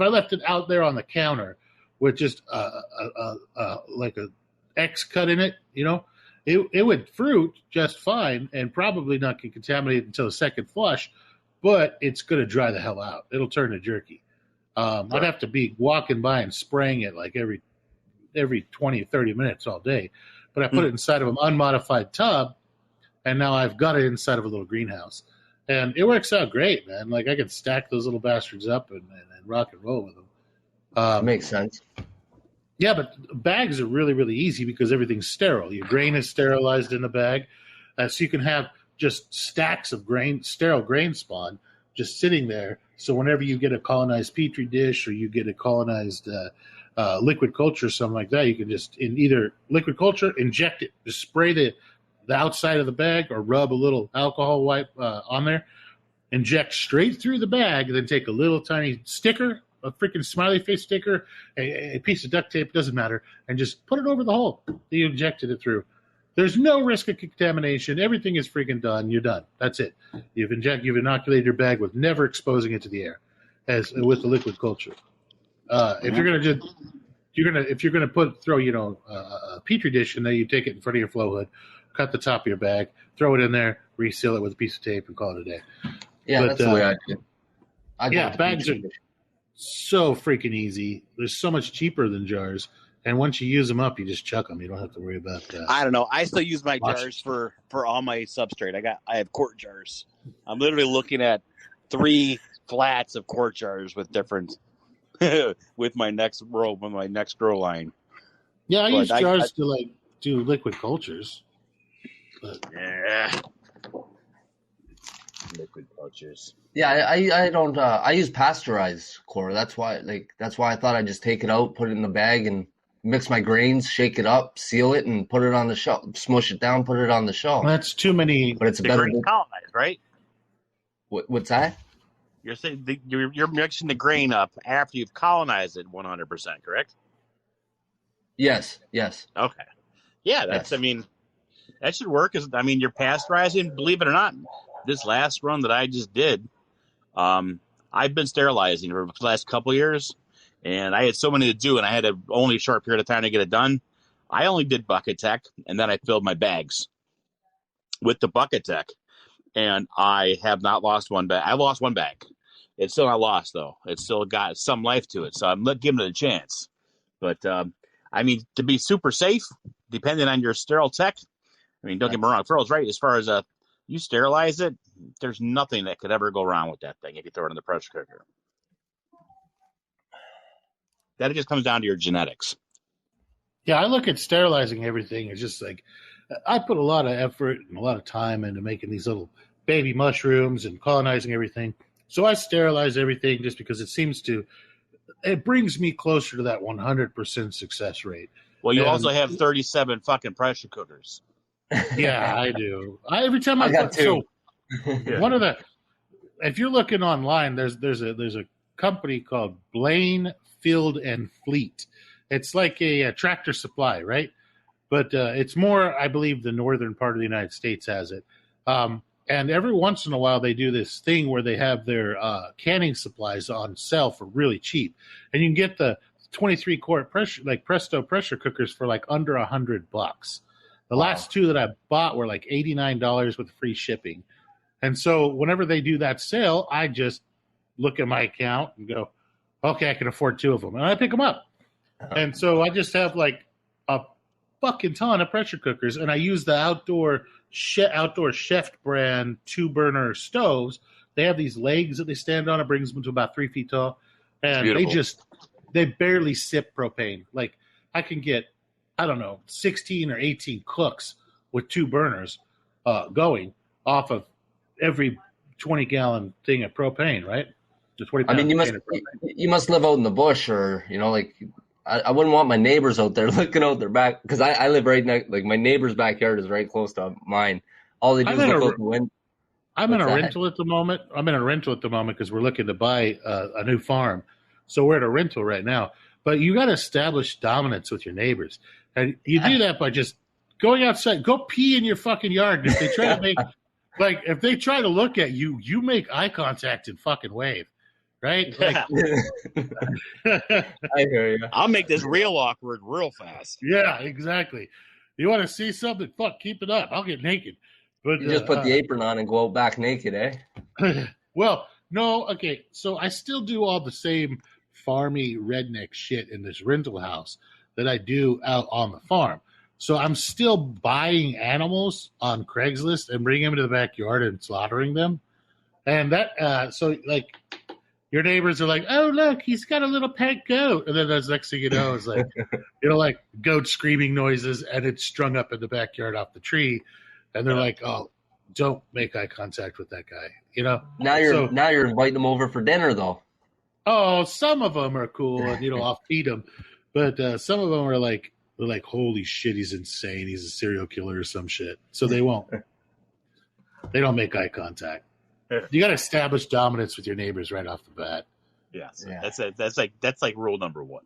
[SPEAKER 1] left it out there on the counter with just like a X cut in it, it would fruit just fine and probably not get contaminated until the second flush, but it's going to dry the hell out. It'll turn to jerky. I'd have to be walking by and spraying it like every 20 or 30 minutes all day. But I put it inside of an unmodified tub, and now I've got it inside of a little greenhouse. And it works out great, man. Like, I can stack those little bastards up and rock and roll with them.
[SPEAKER 3] Makes sense.
[SPEAKER 1] Yeah, but bags are really, really easy because everything's sterile. Your grain is sterilized in the bag. So you can have just stacks of sterile grain spawn just sitting there. So whenever you get a colonized petri dish or you get a colonized liquid culture or something like that, you can just, in either liquid culture, inject it, just spray the outside of the bag or rub a little alcohol wipe on there, inject straight through the bag, and then take a little tiny sticker, a freaking smiley face sticker, a piece of duct tape, doesn't matter, and just put it over the hole that you injected it through. There's no risk of contamination. Everything is freaking done. You're done. That's it. You've inoculated your bag with never exposing it to the air, as with the liquid culture. If you're gonna throw a petri dish in there, you take it in front of your flow hood, cut the top of your bag, throw it in there, reseal it with a piece of tape, and call it a day.
[SPEAKER 3] Yeah, that's the way I do.
[SPEAKER 1] Bags are so freaking easy. They're so much cheaper than jars. And once you use them up, you just chuck them. You don't have to worry about that.
[SPEAKER 5] I don't know. I still use my jars for all my substrate. I have quart jars. I'm literally looking at 3 flats of quart jars with different with my next grow line.
[SPEAKER 1] Yeah, I use jars to do liquid cultures. But.
[SPEAKER 5] Yeah. Liquid cultures.
[SPEAKER 3] Yeah, I don't. I use pasteurized core. That's why I thought I'd just take it out, put it in the bag, and mix my grains, shake it up, seal it, and put it on the shelf. Smush it down, put it on the shelf.
[SPEAKER 1] That's too many.
[SPEAKER 3] But it's better.
[SPEAKER 5] Grain colonized, right?
[SPEAKER 3] What's that?
[SPEAKER 5] You're saying you're mixing the grain up after you've colonized it 100%, correct?
[SPEAKER 3] Yes.
[SPEAKER 5] Okay. Yeah, that's. Yes. I mean, that should work. You're pasteurizing. Believe it or not, this last run that I just did, I've been sterilizing for the last couple of years. And I had so many to do, and I had only a short period of time to get it done. I only did bucket tech, and then I filled my bags with the bucket tech. And I have not lost one bag. I lost one bag. It's still not lost, though. It's still got some life to it. So I'm giving it a chance. But, to be super safe, depending on your sterile tech, don't get me wrong. Phil's right. As far as you sterilize it, there's nothing that could ever go wrong with that thing if you throw it in the pressure cooker. That just comes down to your genetics.
[SPEAKER 1] Yeah, I look at sterilizing everything. It's just like I put a lot of effort and a lot of time into making these little baby mushrooms and colonizing everything. So I sterilize everything just because it brings me closer to that 100% success rate.
[SPEAKER 5] Well, you also have 37 fucking pressure cookers.
[SPEAKER 1] Yeah, I do. Every time I
[SPEAKER 3] got 2.
[SPEAKER 1] So if you're looking online, there's a company called Blaine Field and Fleet. It's like a Tractor Supply, right? But it's more, I believe, the northern part of the United States has it. And every once in a while, they do this thing where they have their canning supplies on sale for really cheap, and you can get the 23-quart Presto pressure cookers for under $100. The last 2 that I bought were like $89 with free shipping. And so whenever they do that sale, I just look at my account and go, okay, I can afford 2 of them. And I pick them up. And so I just have a fucking ton of pressure cookers. And I use the Outdoor Chef brand 2-burner stoves. They have these legs that they stand on. It brings them to about 3 feet tall. And they barely sip propane. I can get, 16 or 18 cooks with 2 burners going off of every 20-gallon thing of propane, right?
[SPEAKER 3] You must live out in the bush, or I wouldn't want my neighbors out there looking out their back, because I live right next. My neighbor's backyard is right close to mine. All they do is look out the window.
[SPEAKER 1] I'm in a rental at the moment because we're looking to buy a new farm, so we're at a rental right now. But you got to establish dominance with your neighbors, and you do that by just going outside. Go pee in your fucking yard. And if they try to make if they try to look at you, you make eye contact and fucking wave. right? Like,
[SPEAKER 3] I hear you.
[SPEAKER 5] I'll make this real awkward real fast.
[SPEAKER 1] yeah, exactly. You want to see something? Fuck, keep it up. I'll get naked. But
[SPEAKER 3] You just put the apron on and go out back naked, eh?
[SPEAKER 1] well, no, okay. So I still do all the same farmy redneck shit in this rental house that I do out on the farm. So I'm still buying animals on Craigslist and bringing them to the backyard and slaughtering them. And that, so like, your neighbors are like, oh, look, he's got a little pet goat. And then the next thing you know is like, like goat screaming noises, and it's strung up in the backyard off the tree. And they're like, oh, don't make eye contact with that guy.
[SPEAKER 3] Now you're inviting them over for dinner, though.
[SPEAKER 1] Oh, some of them are cool, and I'll feed them. But some of them are like, they're like, holy shit, he's insane. He's a serial killer or some shit. So they won't. They don't make eye contact. You got to establish dominance with your neighbors right off the bat.
[SPEAKER 5] Yeah, so that's like rule number one.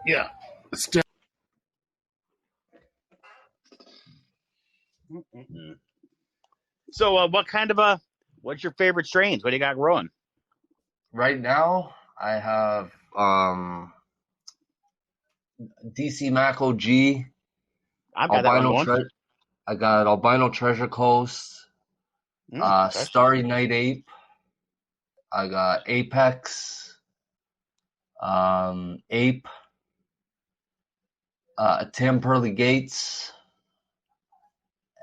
[SPEAKER 1] Yeah.
[SPEAKER 5] So, what's your favorite strains? What do you got growing?
[SPEAKER 3] Right now, I have DC Mac OG.
[SPEAKER 5] I've got that one.
[SPEAKER 3] I got Albino Treasure Coast, Starry Night Ape. I got Apex, Ape, Tim Pearly Gates.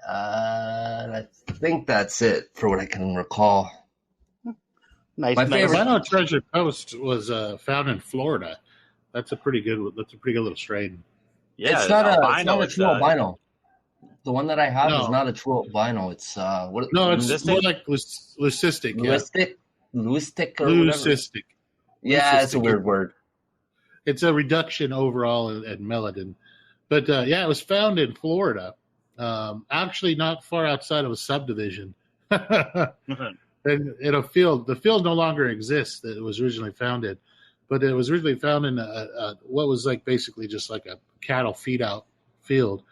[SPEAKER 3] I think that's it for what I can recall.
[SPEAKER 5] Nice.
[SPEAKER 3] My favorite
[SPEAKER 1] Albino Treasure Coast was found in Florida. That's a pretty good little strain.
[SPEAKER 5] Yeah,
[SPEAKER 3] it's not a true albino. The one that I have is not a true albino. It's what?
[SPEAKER 1] No, it's more like leucistic.
[SPEAKER 3] Leucistic or whatever.
[SPEAKER 1] Leucistic.
[SPEAKER 3] Yeah, it's a weird word.
[SPEAKER 1] It's a reduction overall in melanin, but it was found in Florida. Actually, not far outside of a subdivision. And in a field. The field no longer exists that it was originally found in, but it was originally found in what was like basically just like a cattle feed out field.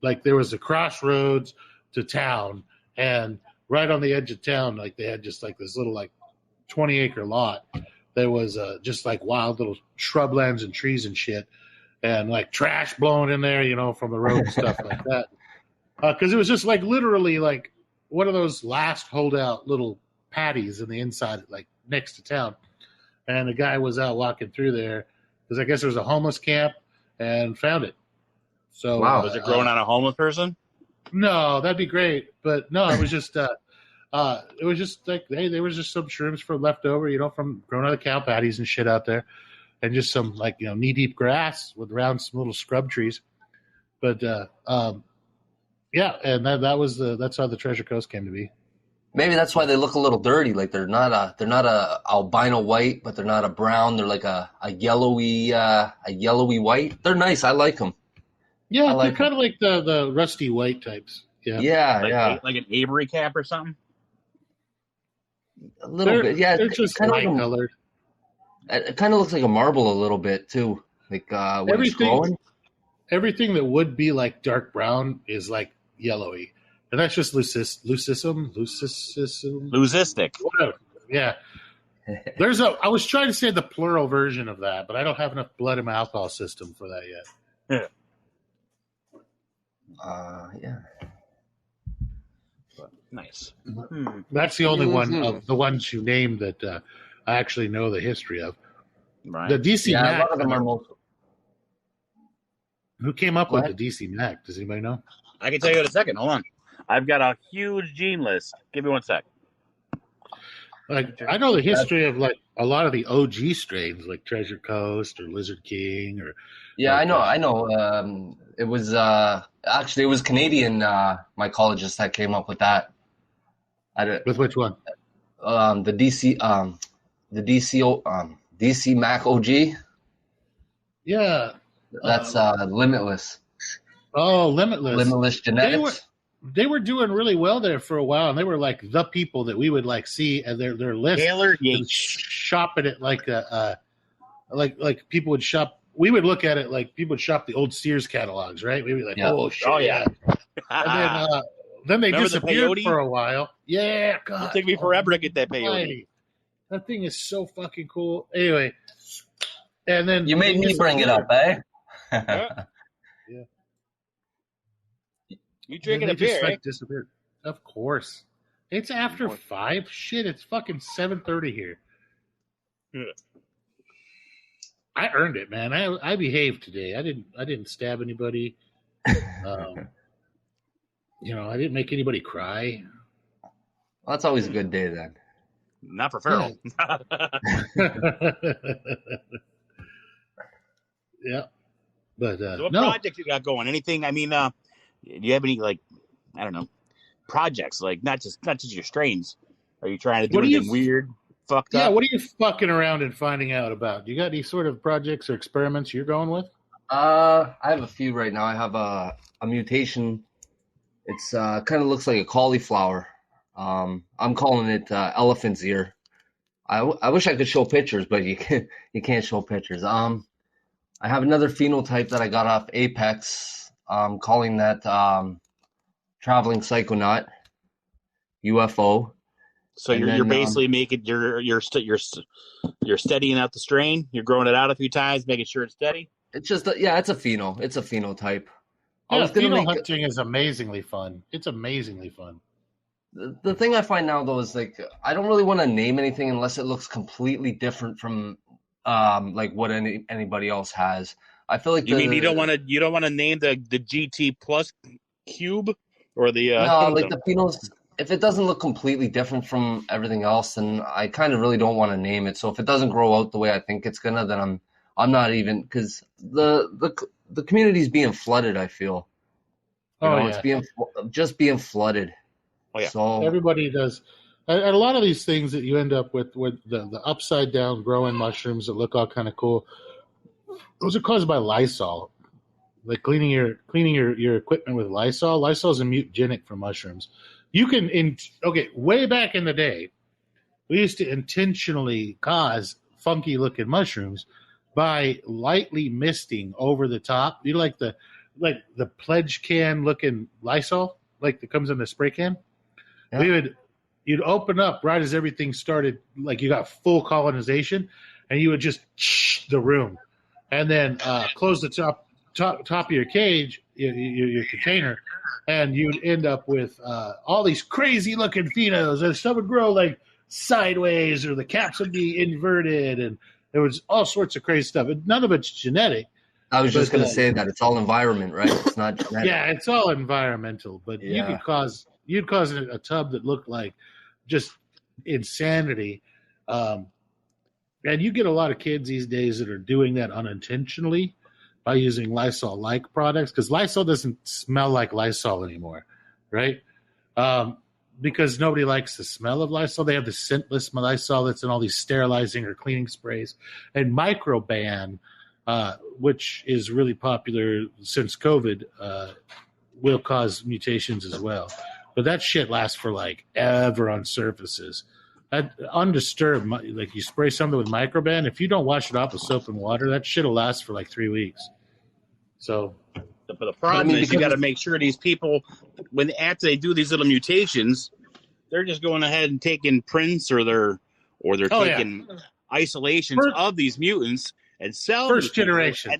[SPEAKER 1] Like there was a crossroads to town, and right on the edge of town, like they had just like this little like 20-acre lot. There was just like wild little shrublands and trees and shit, and like trash blowing in there, from the road and stuff like that. Because it was just like literally like one of those last holdout little patties in the inside, like next to town. And the guy was out walking through there because I guess there was a homeless camp and found it. So
[SPEAKER 5] was it growing on a homeless person?
[SPEAKER 1] No, that'd be great. But no, it was just like, hey, there was just some shrooms from left over, from growing out of cow patties and shit out there. And just some like, knee deep grass around some little scrub trees. But and that's how the Treasure Coast came to be.
[SPEAKER 3] Maybe that's why they look a little dirty. Like they're not a albino white, but they're not a brown. They're like a yellowy white. They're nice. I like them.
[SPEAKER 1] Yeah, they're kind of like the rusty white types. Yeah,
[SPEAKER 5] like an Avery cap or something.
[SPEAKER 3] A little bit. Yeah,
[SPEAKER 1] they're just light colored.
[SPEAKER 3] It kind of looks like a marble a little bit too. Like when it's growing.
[SPEAKER 1] Everything that would be like dark brown is like yellowy. And that's just leucistic. Whatever. Yeah. I was trying to say the plural version of that, but I don't have enough blood in my alcohol system for that yet.
[SPEAKER 3] Yeah.
[SPEAKER 5] Nice.
[SPEAKER 1] That's the only one of the ones you named that I actually know the history of.
[SPEAKER 5] Right.
[SPEAKER 1] The DC Mac.
[SPEAKER 3] A lot of them are most.
[SPEAKER 1] Who came up with the DC Mac? Does anybody know?
[SPEAKER 5] I can tell you in a second. Hold on. I've got a huge gene list. Give me one sec.
[SPEAKER 1] Like I know the history of like a lot of the OG strains, like Treasure Coast or Lizard King, or
[SPEAKER 3] I know. It was actually it was Canadian mycologist that came up with that.
[SPEAKER 1] With which one?
[SPEAKER 3] The DC Mac OG.
[SPEAKER 1] Yeah,
[SPEAKER 3] that's Limitless.
[SPEAKER 1] Oh, Limitless
[SPEAKER 3] Genetics.
[SPEAKER 1] They were doing really well there for a while, and they were like the people that we would like see at their list.
[SPEAKER 5] Taylor Yates
[SPEAKER 1] shopping it like people would shop. We would look at it like people would shop the old Sears catalogs, right? We'd be like, oh shit,
[SPEAKER 5] oh yeah.
[SPEAKER 1] And then Then they
[SPEAKER 5] Remember the
[SPEAKER 1] disappeared
[SPEAKER 5] peyote?
[SPEAKER 1] for a while. Yeah, God.
[SPEAKER 5] It took me forever to get that peyote.
[SPEAKER 1] Almighty. That thing is so fucking cool. Anyway, and then
[SPEAKER 3] You made me bring it up, eh?
[SPEAKER 5] Yeah.
[SPEAKER 1] Yeah.
[SPEAKER 5] You drinking
[SPEAKER 1] they
[SPEAKER 5] a beer,
[SPEAKER 1] just
[SPEAKER 5] eh?
[SPEAKER 1] like disappeared. Of course. It's after 5. Shit, it's fucking 7:30 here.
[SPEAKER 5] Yeah.
[SPEAKER 1] I earned it, man. I behaved today. I didn't stab anybody. I didn't make anybody cry.
[SPEAKER 3] Well, that's always a good day then.
[SPEAKER 5] Not for feral.
[SPEAKER 1] Yeah. But
[SPEAKER 5] So what
[SPEAKER 1] no.
[SPEAKER 5] projects you got going? Anything? I mean, do you have any I don't know, projects not just your strains? Are you trying to do anything weird, fucked up?
[SPEAKER 1] Yeah, what are you fucking around and finding out about? You got any sort of projects or experiments you're going with?
[SPEAKER 3] I have a few right now. I have a mutation. It's kind of looks like a cauliflower. I'm calling it elephant's ear. I wish I could show pictures, but you can't show pictures. I have another phenotype that I got off Apex. I'm calling that Traveling Psychonaut, UFO.
[SPEAKER 5] So you're basically making you're steadying out the strain. You're growing it out a few times, making sure it's steady.
[SPEAKER 3] It's just it's a pheno. It's a phenotype.
[SPEAKER 1] Yeah, Phenohunting is amazingly fun. It's amazingly fun.
[SPEAKER 3] The thing I find now though is I don't really want to name anything unless it looks completely different from what anybody else has. I feel like
[SPEAKER 5] you don't want to name the GT Plus Cube or the
[SPEAKER 3] the phenos. If it doesn't look completely different from everything else, then I kind of really don't want to name it. So if it doesn't grow out the way I think it's gonna, then I'm not even, because the community's being flooded. I feel. It's being flooded.
[SPEAKER 5] Oh yeah.
[SPEAKER 3] So
[SPEAKER 1] everybody does. And a lot of these things that you end up with the upside down growing mushrooms that look all kind of cool, those are caused by Lysol. Like cleaning your equipment with Lysol. Lysol is a mutagenic for mushrooms. You can way back in the day, we used to intentionally cause funky looking mushrooms by lightly misting over the top. You like the pledge can looking Lysol, like that comes in the spray can. Yeah. You'd open up right as everything started, like you got full colonization, and you would just the room, and then close the top of your cage, your container, and you'd end up with all these crazy looking phenos, and some would grow like sideways, or the caps would be inverted, and there was all sorts of crazy stuff. And none of it's genetic.
[SPEAKER 3] I was just going to say that it's all environment, right? It's not genetic.
[SPEAKER 1] Yeah, it's all environmental, but you'd cause a tub that looked like just insanity. And you get a lot of kids these days that are doing that unintentionally by using Lysol-like products, because Lysol doesn't smell like Lysol anymore, right? Because nobody likes the smell of Lysol. They have the scentless Lysol that's in all these sterilizing or cleaning sprays. And Microban, which is really popular since COVID, will cause mutations as well. But that shit lasts for like ever on surfaces. Undisturbed, like you spray something with Microban, if you don't wash it off with soap and water, that shit will last for like 3 weeks. So,
[SPEAKER 5] but the problem is you got to make sure these people, after they do these little mutations, they're just going ahead and taking prints or they're taking isolations of these mutants and sell
[SPEAKER 1] first generation.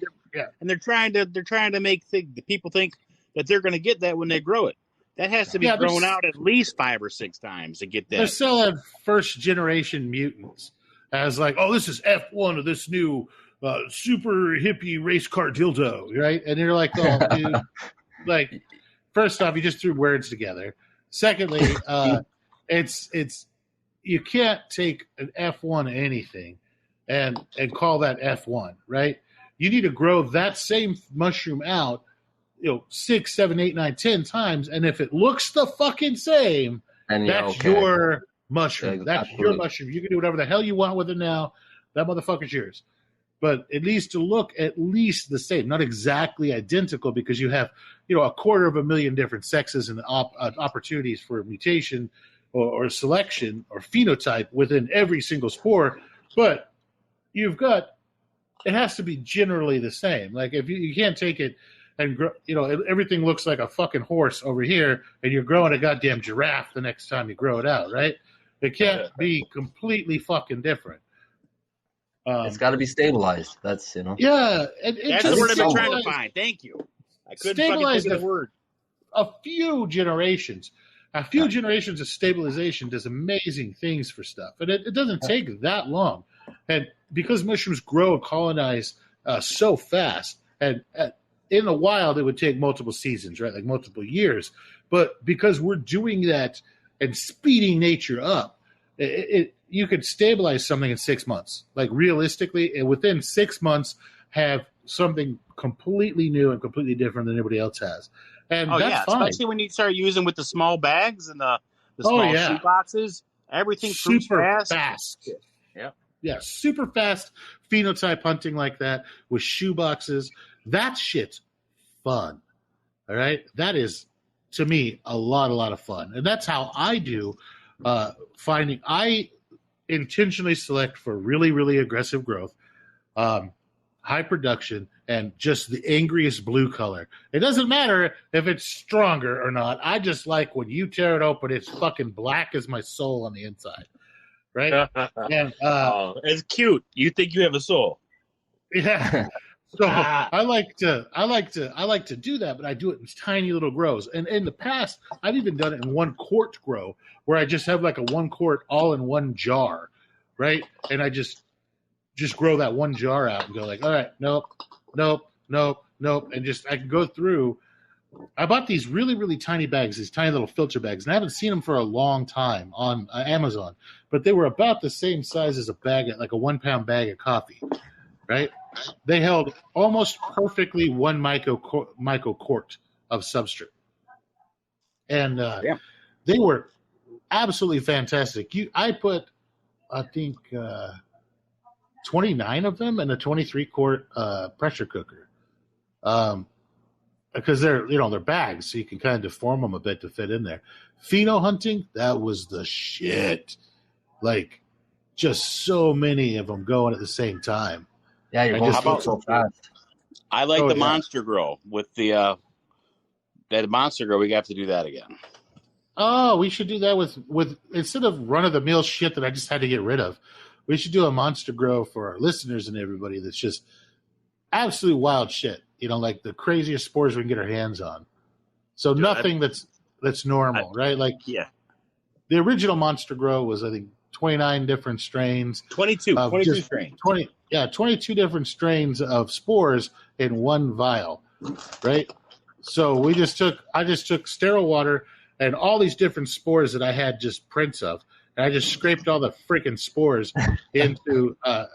[SPEAKER 5] And they're trying to make the people think that they're going to get that when they grow it. That has to be grown out at least 5 or 6 times to get that.
[SPEAKER 1] They're selling first generation mutants as like, oh, this is F1 of this new super hippie race car dildo, right? And you're like, oh, dude, like, first off, you just threw words together. Secondly, it's you can't take an F1 anything and call that F1, right? You need to grow that same mushroom out, 6, 7, 8, 9, 10 times, and if it looks the fucking same, that's your mushroom. That's your mushroom. You can do whatever the hell you want with it now. That motherfucker's yours. But it needs to look at least the same, not exactly identical, because you have, 250,000 different sexes and opportunities for mutation or selection or phenotype within every single spore. But it has to be generally the same. Like if you can't take it and everything looks like a fucking horse over here, and you're growing a goddamn giraffe the next time you grow it out, right? It can't be completely fucking different.
[SPEAKER 3] It's got to be stabilized. That's
[SPEAKER 1] Yeah,
[SPEAKER 5] that's the word I've been trying to find. Thank you. I couldn't fucking think of the word.
[SPEAKER 1] A few generations of stabilization does amazing things for stuff, and it doesn't take that long. And because mushrooms grow and colonize so fast, and in the wild it would take multiple seasons, right, like multiple years. But because we're doing that and speeding nature up, you could stabilize something in 6 months. Like realistically, and within 6 months, have something completely new and completely different than anybody else has. And that's fine.
[SPEAKER 5] Especially when you start using with the small bags and the small shoe boxes. Everything
[SPEAKER 1] super fast.
[SPEAKER 5] Yeah,
[SPEAKER 1] super fast phenotype hunting like that with shoe boxes. That shit's fun. All right, that is to me a lot of fun, and that's how I do finding. I intentionally select for really, really aggressive growth, high production, and just the angriest blue color. It doesn't matter if it's stronger or not. I just like when you tear it open, it's fucking black as my soul on the inside, right? And
[SPEAKER 5] it's cute. You think you have a soul?
[SPEAKER 1] Yeah. So I like to do that, but I do it in tiny little grows. And in the past, I've even done it in 1 quart grow, where I just have like a 1 quart all in one jar, right? And I just grow that one jar out and go like, all right, nope, and just I can go through. I bought these really, really tiny bags, these tiny little filter bags, and I haven't seen them for a long time on Amazon, but they were about the same size as a bag, like a 1 pound bag of coffee, right? They held almost perfectly 1 microquart of substrate. And they were absolutely fantastic. I put, I think, 29 of them in a 23-quart pressure cooker. Because they're bags, so you can kind of deform them a bit to fit in there. Phenohunting, that was the shit. Like, just so many of them going at the same time.
[SPEAKER 3] Yeah, you're going so fast.
[SPEAKER 5] I like the monster grow with the that monster grow. We have to do that again.
[SPEAKER 1] Oh, we should do that with instead of run of the mill shit that I just had to get rid of. We should do a monster grow for our listeners and everybody that's just absolute wild shit. Like the craziest spores we can get our hands on. So nothing that's normal, right? Like the original monster grow was, I think, 29 different strains.
[SPEAKER 5] 22 strains.
[SPEAKER 1] 22 different strains of spores in 1 vial, right? So I just took sterile water and all these different spores that I had just prints of, and I just scraped all the freaking spores into a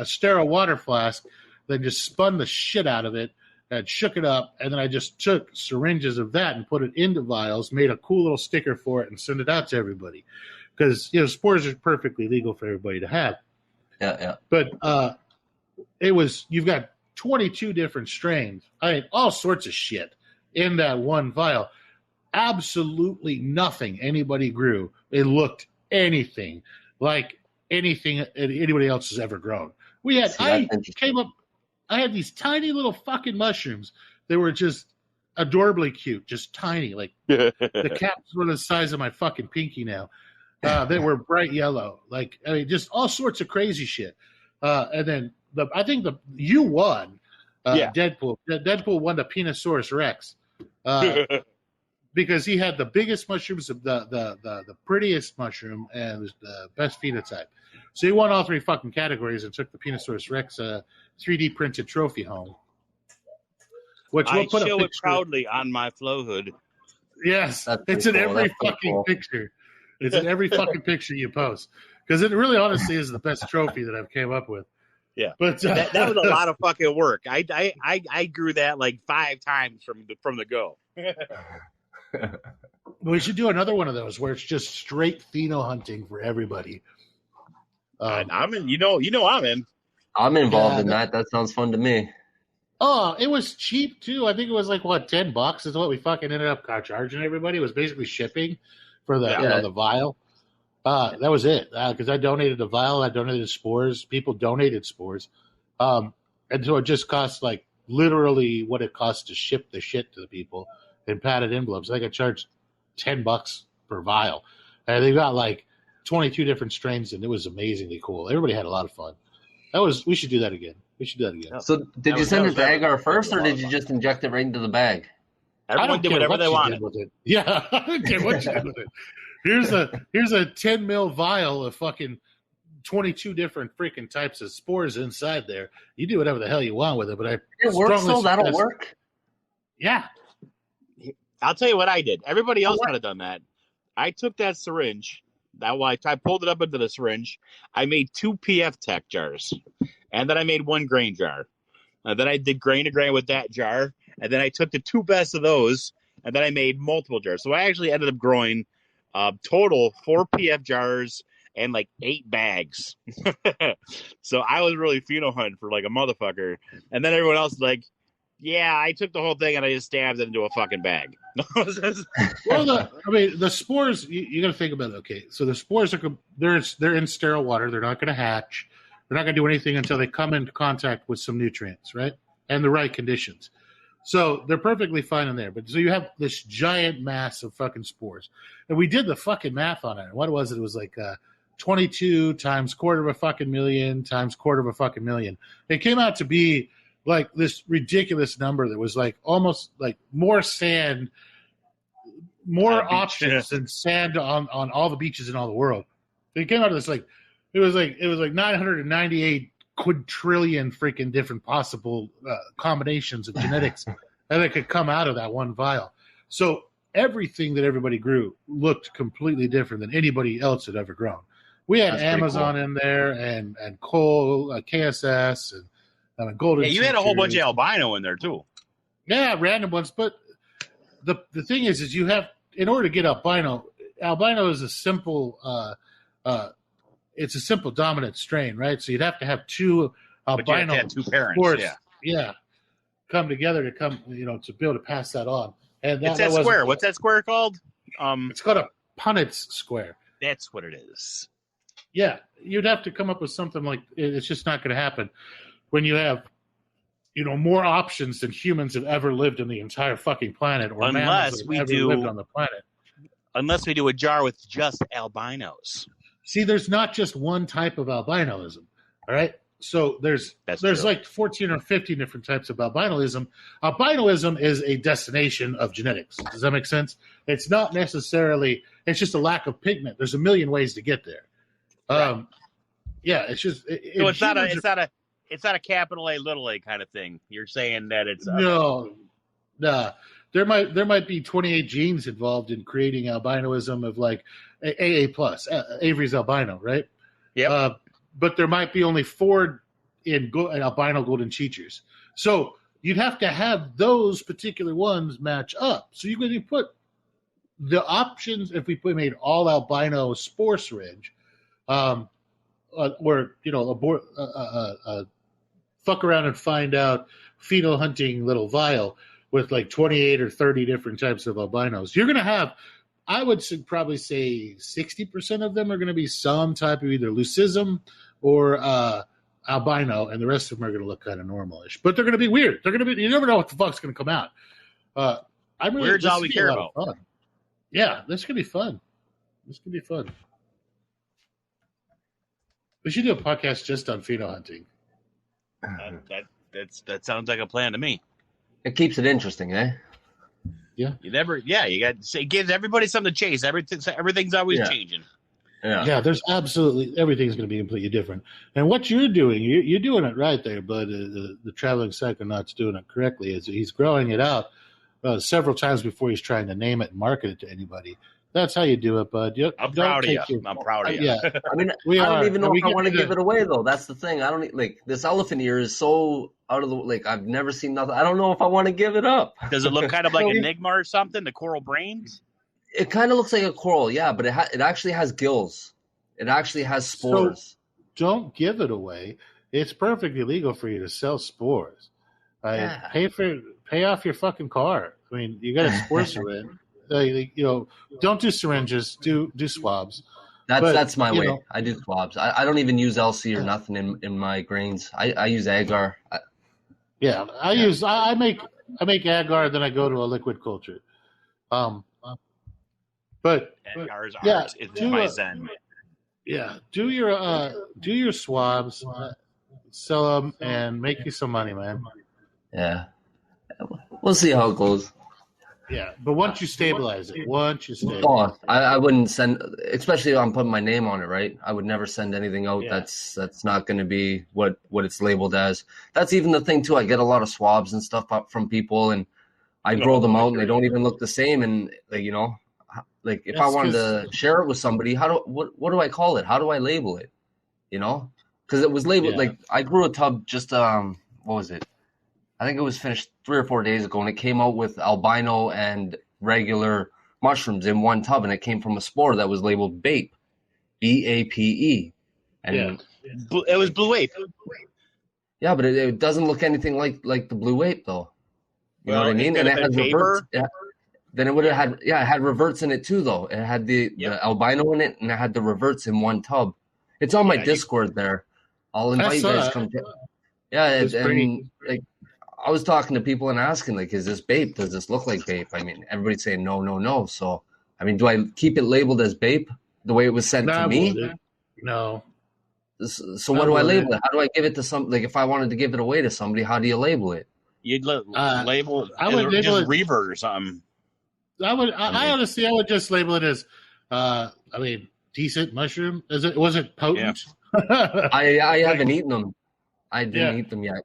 [SPEAKER 1] sterile water flask, then just spun the shit out of it and shook it up, and then I just took syringes of that and put it into vials, made a cool little sticker for it, and sent it out to everybody. Because spores are perfectly legal for everybody to have.
[SPEAKER 3] Yeah.
[SPEAKER 1] But you've got 22 different strains. I mean, all sorts of shit in that 1 vial. Absolutely nothing anybody grew. It looked anything like anything anybody else has ever grown. I had these tiny little fucking mushrooms. They were just adorably cute, just tiny. Like the caps were the size of my fucking pinky now. They were bright yellow, just all sorts of crazy shit. And then I think you won. Deadpool. Deadpool won the Penosaurus Rex because he had the biggest mushrooms, the prettiest mushroom, and the best phenotype. So he won all 3 fucking categories and took the Penosaurus Rex 3D printed trophy home. Which we'll put
[SPEAKER 5] show it proudly on my flow hood.
[SPEAKER 1] Yes, it's in every fucking picture. It's in every fucking picture you post, because it really, honestly, is the best trophy that I've came up with.
[SPEAKER 5] Yeah,
[SPEAKER 1] but
[SPEAKER 5] that was a lot of fucking work. I grew that like 5 times from the go.
[SPEAKER 1] We should do another one of those where it's just straight phenohunting for everybody.
[SPEAKER 5] I'm in. I'm in.
[SPEAKER 3] I'm involved in that. That sounds fun to me.
[SPEAKER 1] Oh, it was cheap too. I think it was like $10 is what we fucking ended up charging everybody. It was basically shipping for the vial. That was it, because I donated the vial, I donated spores. People donated spores, and so it just cost like literally what it costs to ship the shit to the people in padded envelopes. I got charged $10 per vial, and they got like 22 different strains, and it was amazingly cool. Everybody had a lot of fun. We should do that again.
[SPEAKER 3] So did you send it to Agar first, or did you just inject it right into the bag?
[SPEAKER 5] Everyone did whatever they wanted.
[SPEAKER 1] Yeah, I don't care what you did with it. Here's a 10 mil vial of fucking 22 different freaking types of spores inside there. You do whatever the hell you want with it, but
[SPEAKER 3] it works, so that'll work.
[SPEAKER 1] Yeah,
[SPEAKER 5] I'll tell you what I did. Everybody else might have done that. I took that syringe. I pulled it up into the syringe. I made 2 PF Tech jars, and then I made 1 grain jar. And then I did grain to grain with that jar, and then I took the 2 best of those, and then I made multiple jars. So I actually ended up growing total 4 PF jars and like 8 bags. So I was really phenohunting for like a motherfucker. And then everyone else was like, yeah, I took the whole thing and I just stabbed it into a fucking bag.
[SPEAKER 1] Well, the spores, you got to think about it. Okay, so the spores they're in sterile water. They're not going to hatch. They're not going to do anything until they come into contact with some nutrients, right? And the right conditions. So they're perfectly fine in there. But so you have this giant mass of fucking spores. And we did the fucking math on it. And what was it? It was like 22 times $250,000 times $250,000. It came out to be like this ridiculous number that was like almost like more sand, more options than sand on all the beaches in all the world. It came out of this like it was like 998 quadrillion freaking different possible combinations of genetics that could come out of that one vial. So everything that everybody grew looked completely different than anybody else had ever grown. We had Amazon in there and coal, KSS and golden.
[SPEAKER 5] Yeah, you had a whole bunch of albino in there too.
[SPEAKER 1] Yeah, random ones. But the thing is you have, in order to get albino is a simple it's a simple dominant strain, right? So you'd have to have 2 albino
[SPEAKER 5] have 2 parents,
[SPEAKER 1] spores, come together to to be able to pass that on. And
[SPEAKER 5] it's that square. What's that square called?
[SPEAKER 1] It's called a Punnet's square.
[SPEAKER 5] That's what it is.
[SPEAKER 1] Yeah, you'd have to come up with something like it's just not going to happen when you have more options than humans have ever lived in the entire fucking planet, or
[SPEAKER 5] unless we do
[SPEAKER 1] lived on the planet.
[SPEAKER 5] Unless we do a jar with just albinos.
[SPEAKER 1] See, there's not just one type of albinoism. All right, so there's like 14 or 15 different types of albinoism. Albinoism is a destination of genetics. Does that make sense? It's not necessarily. It's just a lack of pigment. There's a million ways to get there.
[SPEAKER 5] Right.
[SPEAKER 1] Yeah, it's just.
[SPEAKER 5] So it's not a capital A, little a kind of thing. You're saying that it's
[SPEAKER 1] no. There might be 28 genes involved in creating albinoism of like AA plus, Avery's albino, right?
[SPEAKER 5] Yeah.
[SPEAKER 1] But there might be only 4 in albino golden cheechers. So you'd have to have those particular ones match up. So you could put the options if we made all albino spore syringe, or fuck around and find out Phenohunting little vial with like 28 or 30 different types of albinos. You're going to have, I would probably say 60% of them are going to be some type of either leucism or albino, and the rest of them are going to look kind of normalish. But they're going to be weird. They're going to be, you never know what the fuck's going to come out.
[SPEAKER 5] Weird's all we care about.
[SPEAKER 1] Fun. Yeah, this could be fun. We should do a podcast just on Phenohunting.
[SPEAKER 5] That sounds like a plan to me.
[SPEAKER 3] It keeps it interesting, eh?
[SPEAKER 1] Yeah.
[SPEAKER 5] It gives everybody something to chase. Everything's always changing.
[SPEAKER 1] Yeah, there's absolutely everything's going to be completely different. And what you're doing, you're doing it right there, but the Traveling Psychonaut's doing it correctly. He's growing it out several times before he's trying to name it and market it to anybody. That's how you do it, bud.
[SPEAKER 5] I'm proud of you. I'm proud of you.
[SPEAKER 1] Yeah,
[SPEAKER 3] I mean, I don't even know if I want to give it away, though. That's the thing. I don't like this elephant ear is so out of the like. I've never seen nothing. I don't know if I want to give it up.
[SPEAKER 5] Does it look kind of like Enigma or something? The coral brains?
[SPEAKER 3] It kind of looks like a coral, yeah, but it actually has gills. It actually has spores.
[SPEAKER 1] So don't give it away. It's perfectly legal for you to sell spores. Pay off your fucking car. I mean, you got a spore syringe. Don't do syringes. Do swabs.
[SPEAKER 3] That's my way. I do swabs. I don't even use LC or nothing in my grains. I use agar.
[SPEAKER 1] Yeah, I make agar, then I go to a liquid culture. But
[SPEAKER 5] Agar's
[SPEAKER 1] yeah,
[SPEAKER 5] art is my zen.
[SPEAKER 1] Yeah, do your swabs, sell them, and make you some money, man.
[SPEAKER 3] Yeah. We'll see how it goes.
[SPEAKER 1] Yeah, but once you stabilize it,
[SPEAKER 3] I wouldn't send, especially if I'm putting my name on it, right? I would never send anything out that's not going to be what it's labeled as. That's even the thing too. I get a lot of swabs and stuff up from people, and I grow them out, and they don't even look the same. And like if I wanted to share it with somebody, what do I call it? How do I label it? Because it was labeled like I grew a tub just what was it? I think it was finished 3 or 4 days ago, and it came out with albino and regular mushrooms in one tub, and it came from a spore that was labeled BAPE, BAPE. And
[SPEAKER 5] it was blue ape.
[SPEAKER 3] Yeah, but it doesn't look anything like the blue ape, though. You know what I mean? And it has reverts. Yeah. Then it would have had, it had reverts in it too, though. It had the albino in it, and it had the reverts in one tub. It's on my Discord there. I'll invite you guys to come. And like, I was talking to people and asking, like, is this BAPE? Does this look like BAPE? I mean, everybody's saying no. So, I mean, do I keep it labeled as BAPE the way it was sent to me?
[SPEAKER 1] No.
[SPEAKER 3] So what do I label it? How do I give it to some? Like, if I wanted to give it away to somebody, how do you label it?
[SPEAKER 5] You'd label.
[SPEAKER 1] I would label
[SPEAKER 5] just
[SPEAKER 1] it
[SPEAKER 5] revert or something.
[SPEAKER 1] I would just label it as, decent mushroom. Was it potent?
[SPEAKER 3] Yeah. I haven't eaten them. I didn't eat them yet.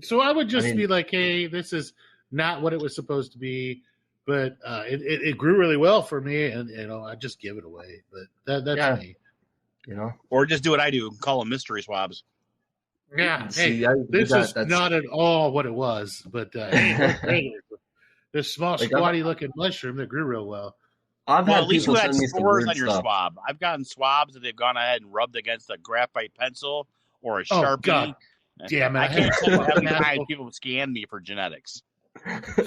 [SPEAKER 1] So I would just be like, hey, this is not what it was supposed to be, but it grew really well for me, and I just give it away. But that's me.
[SPEAKER 5] Or just do what I do, call them mystery swabs.
[SPEAKER 1] Yeah. Hey, this is not at all what it was, but this small, squatty-looking mushroom that grew real well.
[SPEAKER 5] At least you had spores on your swab. I've gotten swabs that they've gone ahead and rubbed against a graphite pencil or a Sharpie.
[SPEAKER 1] Oh, God. Damn it.
[SPEAKER 5] I can't tell you how many times people scanned me for genetics.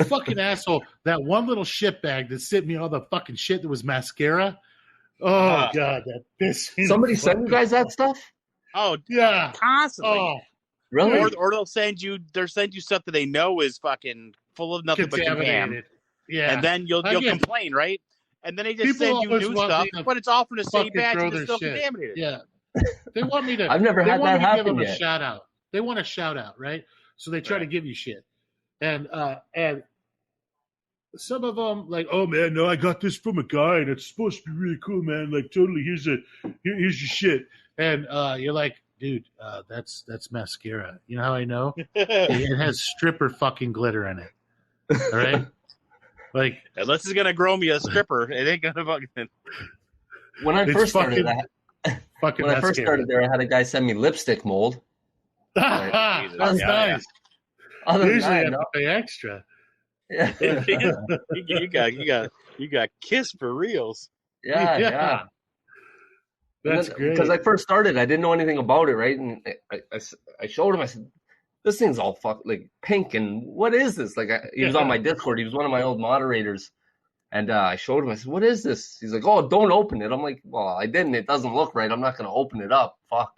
[SPEAKER 1] Fucking asshole. That one little shit bag that sent me all the fucking shit that was mascara. Oh, God. That pissed.
[SPEAKER 3] Somebody send you guys that stuff?
[SPEAKER 5] Oh,
[SPEAKER 1] yeah.
[SPEAKER 5] Constantly.
[SPEAKER 3] Oh, really?
[SPEAKER 5] Or they'll send you stuff that they know is fucking full of nothing but contaminated.
[SPEAKER 1] Yeah.
[SPEAKER 5] And then you'll complain, right? And then they just send you new stuff, but it's all from the same batch and it's still contaminated.
[SPEAKER 1] Yeah. They want me to.
[SPEAKER 3] I've never had that happen yet.
[SPEAKER 1] A shout out. They want a shout out, right? So they try to give you shit, and some of them like, oh man, no, I got this from a guy, and it's supposed to be really cool, man. Like totally, here's your shit, and you're like, dude, that's mascara. You know how I know? It has stripper fucking glitter in it. All right, like
[SPEAKER 5] unless it's gonna grow me a stripper, it ain't gonna fucking.
[SPEAKER 3] When I first started there, I had a guy send me lipstick mold.
[SPEAKER 1] That's nice. Usually you have to pay extra.
[SPEAKER 5] Yeah. you got Kiss for reals.
[SPEAKER 3] Yeah.
[SPEAKER 1] That's great.
[SPEAKER 3] Because I first started, I didn't know anything about it, right? And I showed him. I said, "This thing's all like pink, and what is this?" Like he was on my Discord. He was one of my old moderators, and I showed him. I said, "What is this?" He's like, "Oh, don't open it." I'm like, "Well, I didn't. It doesn't look right. I'm not going to open it up. Fuck."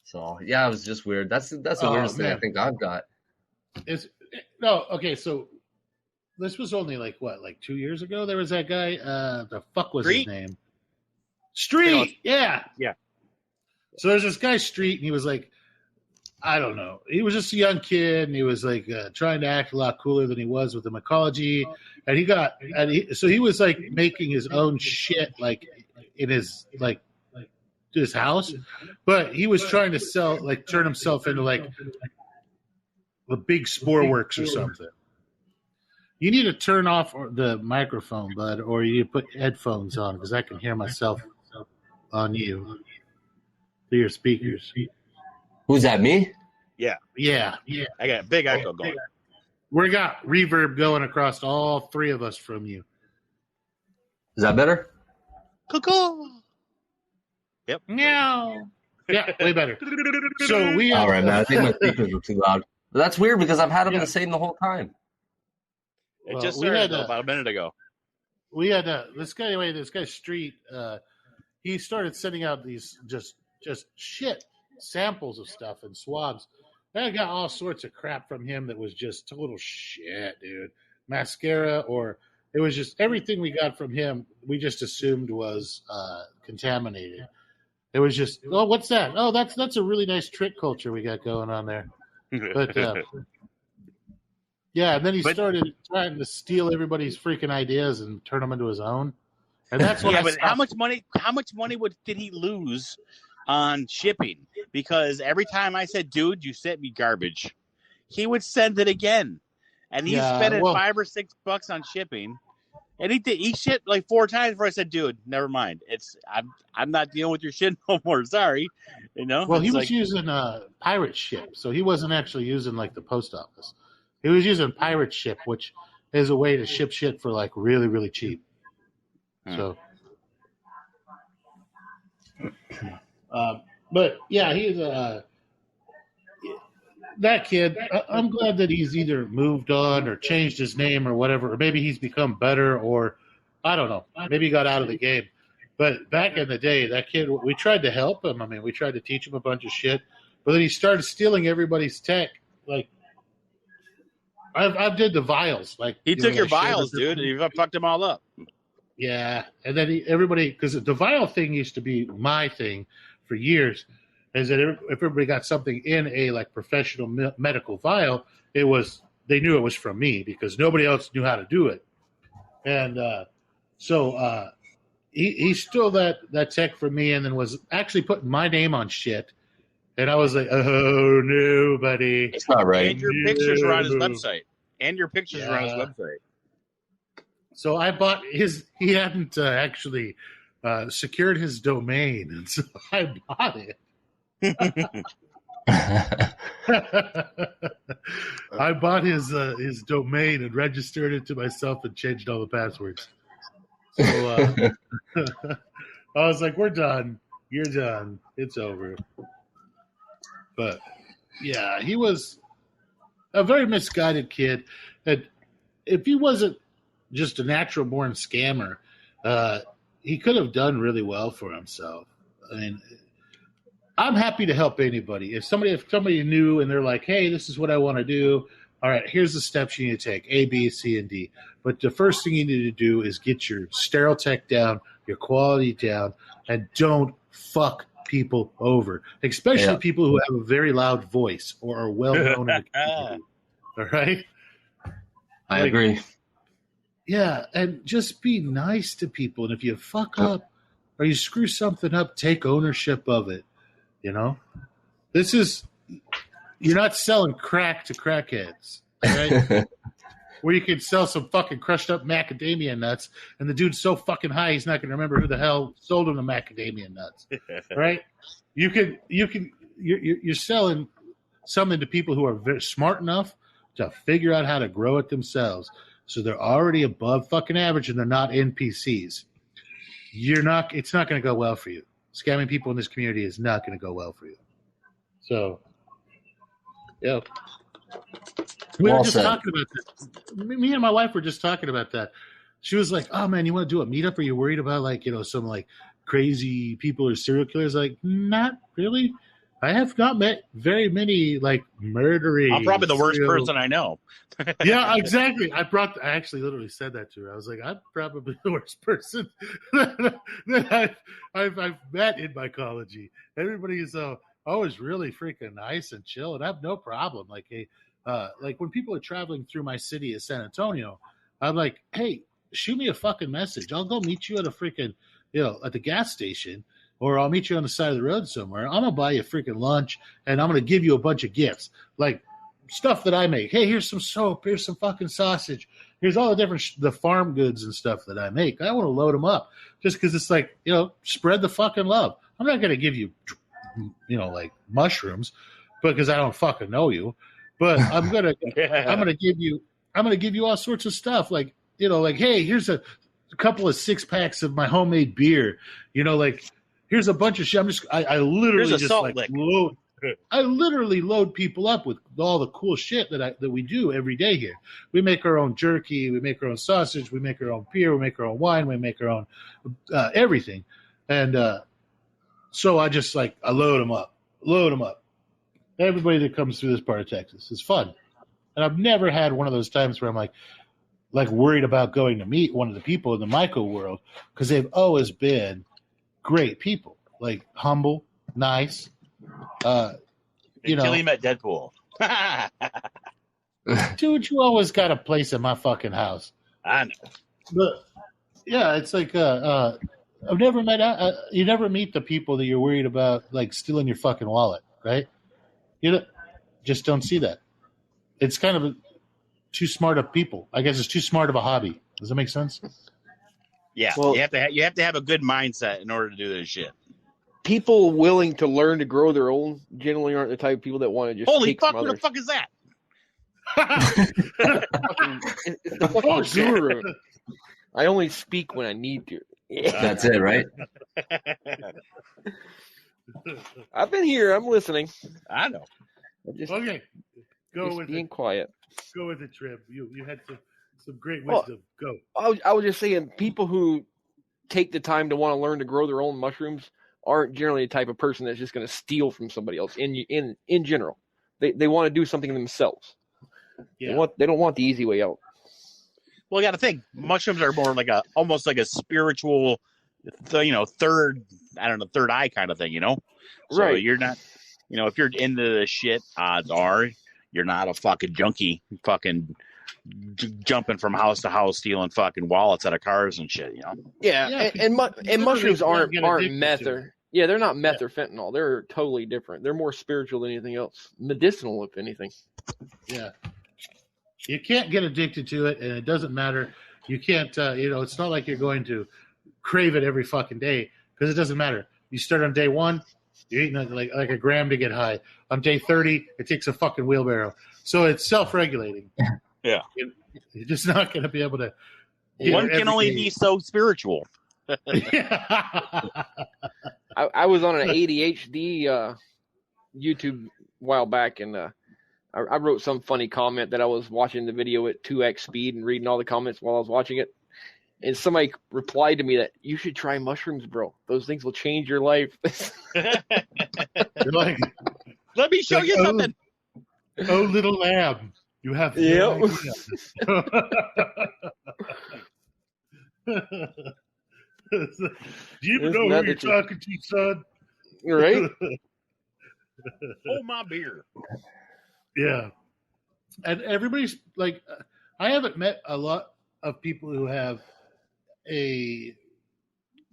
[SPEAKER 3] So yeah, it was just weird. That's the weirdest thing I think I've got.
[SPEAKER 1] So this was only like 2 years ago. There was that guy. The fuck was his name? Street. Yeah. So there's this guy Street, and he was like, I don't know. He was just a young kid, and he was like trying to act a lot cooler than he was with the mycology, and he was like making his own shit like in his his house, but he was trying to turn himself into like the big spore works or something. You need to turn off the microphone, bud, or you need to put headphones on because I can hear myself on you through your speakers.
[SPEAKER 3] Who's that, me?
[SPEAKER 5] Yeah. I got a big echo going.
[SPEAKER 1] We got reverb going across all three of us from you.
[SPEAKER 3] Is that better?
[SPEAKER 5] Cuckoo. Yep.
[SPEAKER 1] Meow. Yeah, way better. So
[SPEAKER 3] all right, man. I think my speakers were too loud. But that's weird because I've had them the same the whole time.
[SPEAKER 5] It just started about a minute ago.
[SPEAKER 1] We had this guy Street. He started sending out these just shit samples of stuff and swabs I got all sorts of crap from him that was just total shit, dude. Mascara, or it was just everything we got from him, we just assumed was contaminated. It was just, oh, what's that? Oh, that's a really nice trick culture we got going on there. But yeah, and then he started trying to steal everybody's freaking ideas and turn them into his own. And that's what
[SPEAKER 5] but how much money did he lose on shipping? Because every time I said, dude, you sent me garbage, he would send it again. And he spent $5 or $6 on shipping. And he shipped like 4 times before I said, dude, never mind. I'm not dealing with your shit no more. Sorry. You know?
[SPEAKER 1] Well, he was using pirate ship, so he wasn't actually using like the post office. He was using pirate ship, which is a way to ship shit for like really, really cheap. So, but yeah, he's that kid. I'm glad that he's either moved on or changed his name or whatever, or maybe he's become better, or I don't know. Maybe he got out of the game. But back in the day, that kid, we tried to help him. I mean, we tried to teach him a bunch of shit, but then he started stealing everyboody tech. Like, I did the vials. Like,
[SPEAKER 5] he took your vials, dude, and you fucked them all up.
[SPEAKER 1] Yeah, and then everybody, because the vial thing used to be my thing for years, is that if everybody got something in a like professional medical vial, they knew it was from me because nobody else knew how to do it, and so he stole that tech from me, and then was actually putting my name on shit, and I was like, oh no, buddy,
[SPEAKER 3] it's not right.
[SPEAKER 5] And your pictures were on his website.
[SPEAKER 1] So I bought he hadn't actually secured his domain, and so I bought it. I bought his domain and registered it to myself and changed all the passwords. So I was like, we're done. You're done. It's over. But yeah, he was a very misguided kid. And if he wasn't just a natural born scammer, he could have done really well for himself. I mean, I'm happy to help anybody. If somebody knew and they're like, hey, this is what I want to do. All right, here's the steps you need to take, A, B, C, and D. But the first thing you need to do is get your sterile tech down, your quality down, and don't fuck people over, especially people who have a very loud voice or are well known in the community. All right?
[SPEAKER 3] I agree.
[SPEAKER 1] Yeah, and just be nice to people. And if you fuck up or you screw something up, take ownership of it. You know? You're not selling crack to crackheads, right? Where you could sell some fucking crushed up macadamia nuts, and the dude's so fucking high he's not going to remember who the hell sold him the macadamia nuts, right? You're selling something to people who are very smart enough to figure out how to grow it themselves. So they're already above fucking average, and they're not NPCs. It's not going to go well for you. Scamming people in this community is not going to go well for you. So, yeah. We were just talking about this. Me and my wife were just talking about that. She was like, oh, man, you want to do a meetup? Are you worried about, like, some, like, crazy people or serial killers? Like, not really. I have not met very many, like, murdering.
[SPEAKER 5] I'm probably the worst person I know.
[SPEAKER 1] Yeah, exactly. I actually literally said that to her. I was like, I'm probably the worst person that I've met in mycology. Everybody is always really freaking nice and chill, and I have no problem. Like, hey, like when people are traveling through my city of San Antonio, I'm like, hey, shoot me a fucking message. I'll go meet you at a freaking, at the gas station, or I'll meet you on the side of the road somewhere. I'm going to buy you freaking lunch, and I'm going to give you a bunch of gifts, like stuff that I make. Hey, here's some soap. Here's some fucking sausage. Here's all the different the farm goods and stuff that I make. I want to load them up just because it's like, spread the fucking love. I'm not going to give you, like mushrooms because I don't fucking know you. But I'm gonna give you all sorts of stuff, like like, hey, here's a couple of 6-packs of my homemade beer, like here's a bunch of shit. I literally just like load. I literally load people up with all the cool shit that we do every day here. We make our own jerky, we make our own sausage, we make our own beer, we make our own wine, we make our own everything, and so I just I load them up. everybody that comes through this part of Texas. It's fun. And I've never had one of those times where I'm like worried about going to meet one of the people in the myco world, because they've always been great people, like humble, nice.
[SPEAKER 5] Until he met Deadpool.
[SPEAKER 1] Dude, you always got a place in my fucking house.
[SPEAKER 5] I know.
[SPEAKER 1] But yeah, it's like I've never met you never meet the people that you're worried about like stealing your fucking wallet, right? You just don't see that. It's kind of too smart of people. I guess it's too smart of a hobby. Does that make sense?
[SPEAKER 5] Yeah,
[SPEAKER 4] Well,
[SPEAKER 5] you have to have a good mindset in order to do this shit.
[SPEAKER 4] People willing to learn to grow their own generally aren't the type of people that want to just
[SPEAKER 5] Holy
[SPEAKER 4] take
[SPEAKER 5] fuck!
[SPEAKER 4] from
[SPEAKER 5] What the
[SPEAKER 4] others.
[SPEAKER 5] fuck is that?
[SPEAKER 4] It's the fucking guru. I only speak when I need to.
[SPEAKER 3] That's it, right?
[SPEAKER 4] I've been here. I'm listening.
[SPEAKER 5] I know.
[SPEAKER 4] I'm just,
[SPEAKER 1] Okay, go
[SPEAKER 4] just
[SPEAKER 1] with
[SPEAKER 4] being
[SPEAKER 1] it.
[SPEAKER 4] quiet.
[SPEAKER 1] Go with it, Trib. You had some great
[SPEAKER 4] Well,
[SPEAKER 1] wisdom. Go.
[SPEAKER 4] I was just saying, people who take the time to want to learn to grow their own mushrooms aren't generally the type of person that's just going to steal from somebody else. In general, they want to do something themselves.
[SPEAKER 1] Yeah.
[SPEAKER 4] They don't want the easy way out.
[SPEAKER 5] Well, you got to think mushrooms are more like almost like a spiritual, third eye kind of thing, So
[SPEAKER 4] Right.
[SPEAKER 5] you're not, if you're into the shit, odds are you're not a fucking junkie, fucking jumping from house to house stealing fucking wallets out of cars and shit,
[SPEAKER 4] Yeah,
[SPEAKER 1] Yeah,
[SPEAKER 4] and mushrooms
[SPEAKER 1] literally
[SPEAKER 4] aren't
[SPEAKER 1] get
[SPEAKER 4] meth
[SPEAKER 1] addicted to
[SPEAKER 4] or yeah, they're not meth or fentanyl. They're totally different. They're more spiritual than anything else, medicinal if anything.
[SPEAKER 1] Yeah. You can't get addicted to it, and it doesn't matter. You can't, it's not like you're going to crave it every fucking day, because it doesn't matter. You start on day 1, you're eating like a gram to get high. On day 30, it takes a fucking wheelbarrow. So it's self-regulating.
[SPEAKER 5] Yeah.
[SPEAKER 1] You're just not going to be able to.
[SPEAKER 5] One can only be so spiritual.
[SPEAKER 4] I was on an ADHD YouTube a while back, and I wrote some funny comment that I was watching the video at 2x speed and reading all the comments while I was watching it. And somebody replied to me that you should try mushrooms, bro. Those things will change your life.
[SPEAKER 1] You're like,
[SPEAKER 5] Let me show
[SPEAKER 1] like,
[SPEAKER 5] you something.
[SPEAKER 1] Oh, little lamb, you have no
[SPEAKER 4] Yep.
[SPEAKER 1] idea. Do you even
[SPEAKER 4] It's
[SPEAKER 1] know
[SPEAKER 4] not
[SPEAKER 1] who you're
[SPEAKER 4] that you-
[SPEAKER 1] talking to, son?
[SPEAKER 4] Right?
[SPEAKER 5] Hold my beer.
[SPEAKER 1] Yeah. And everybody's like, I haven't met a lot of people who have a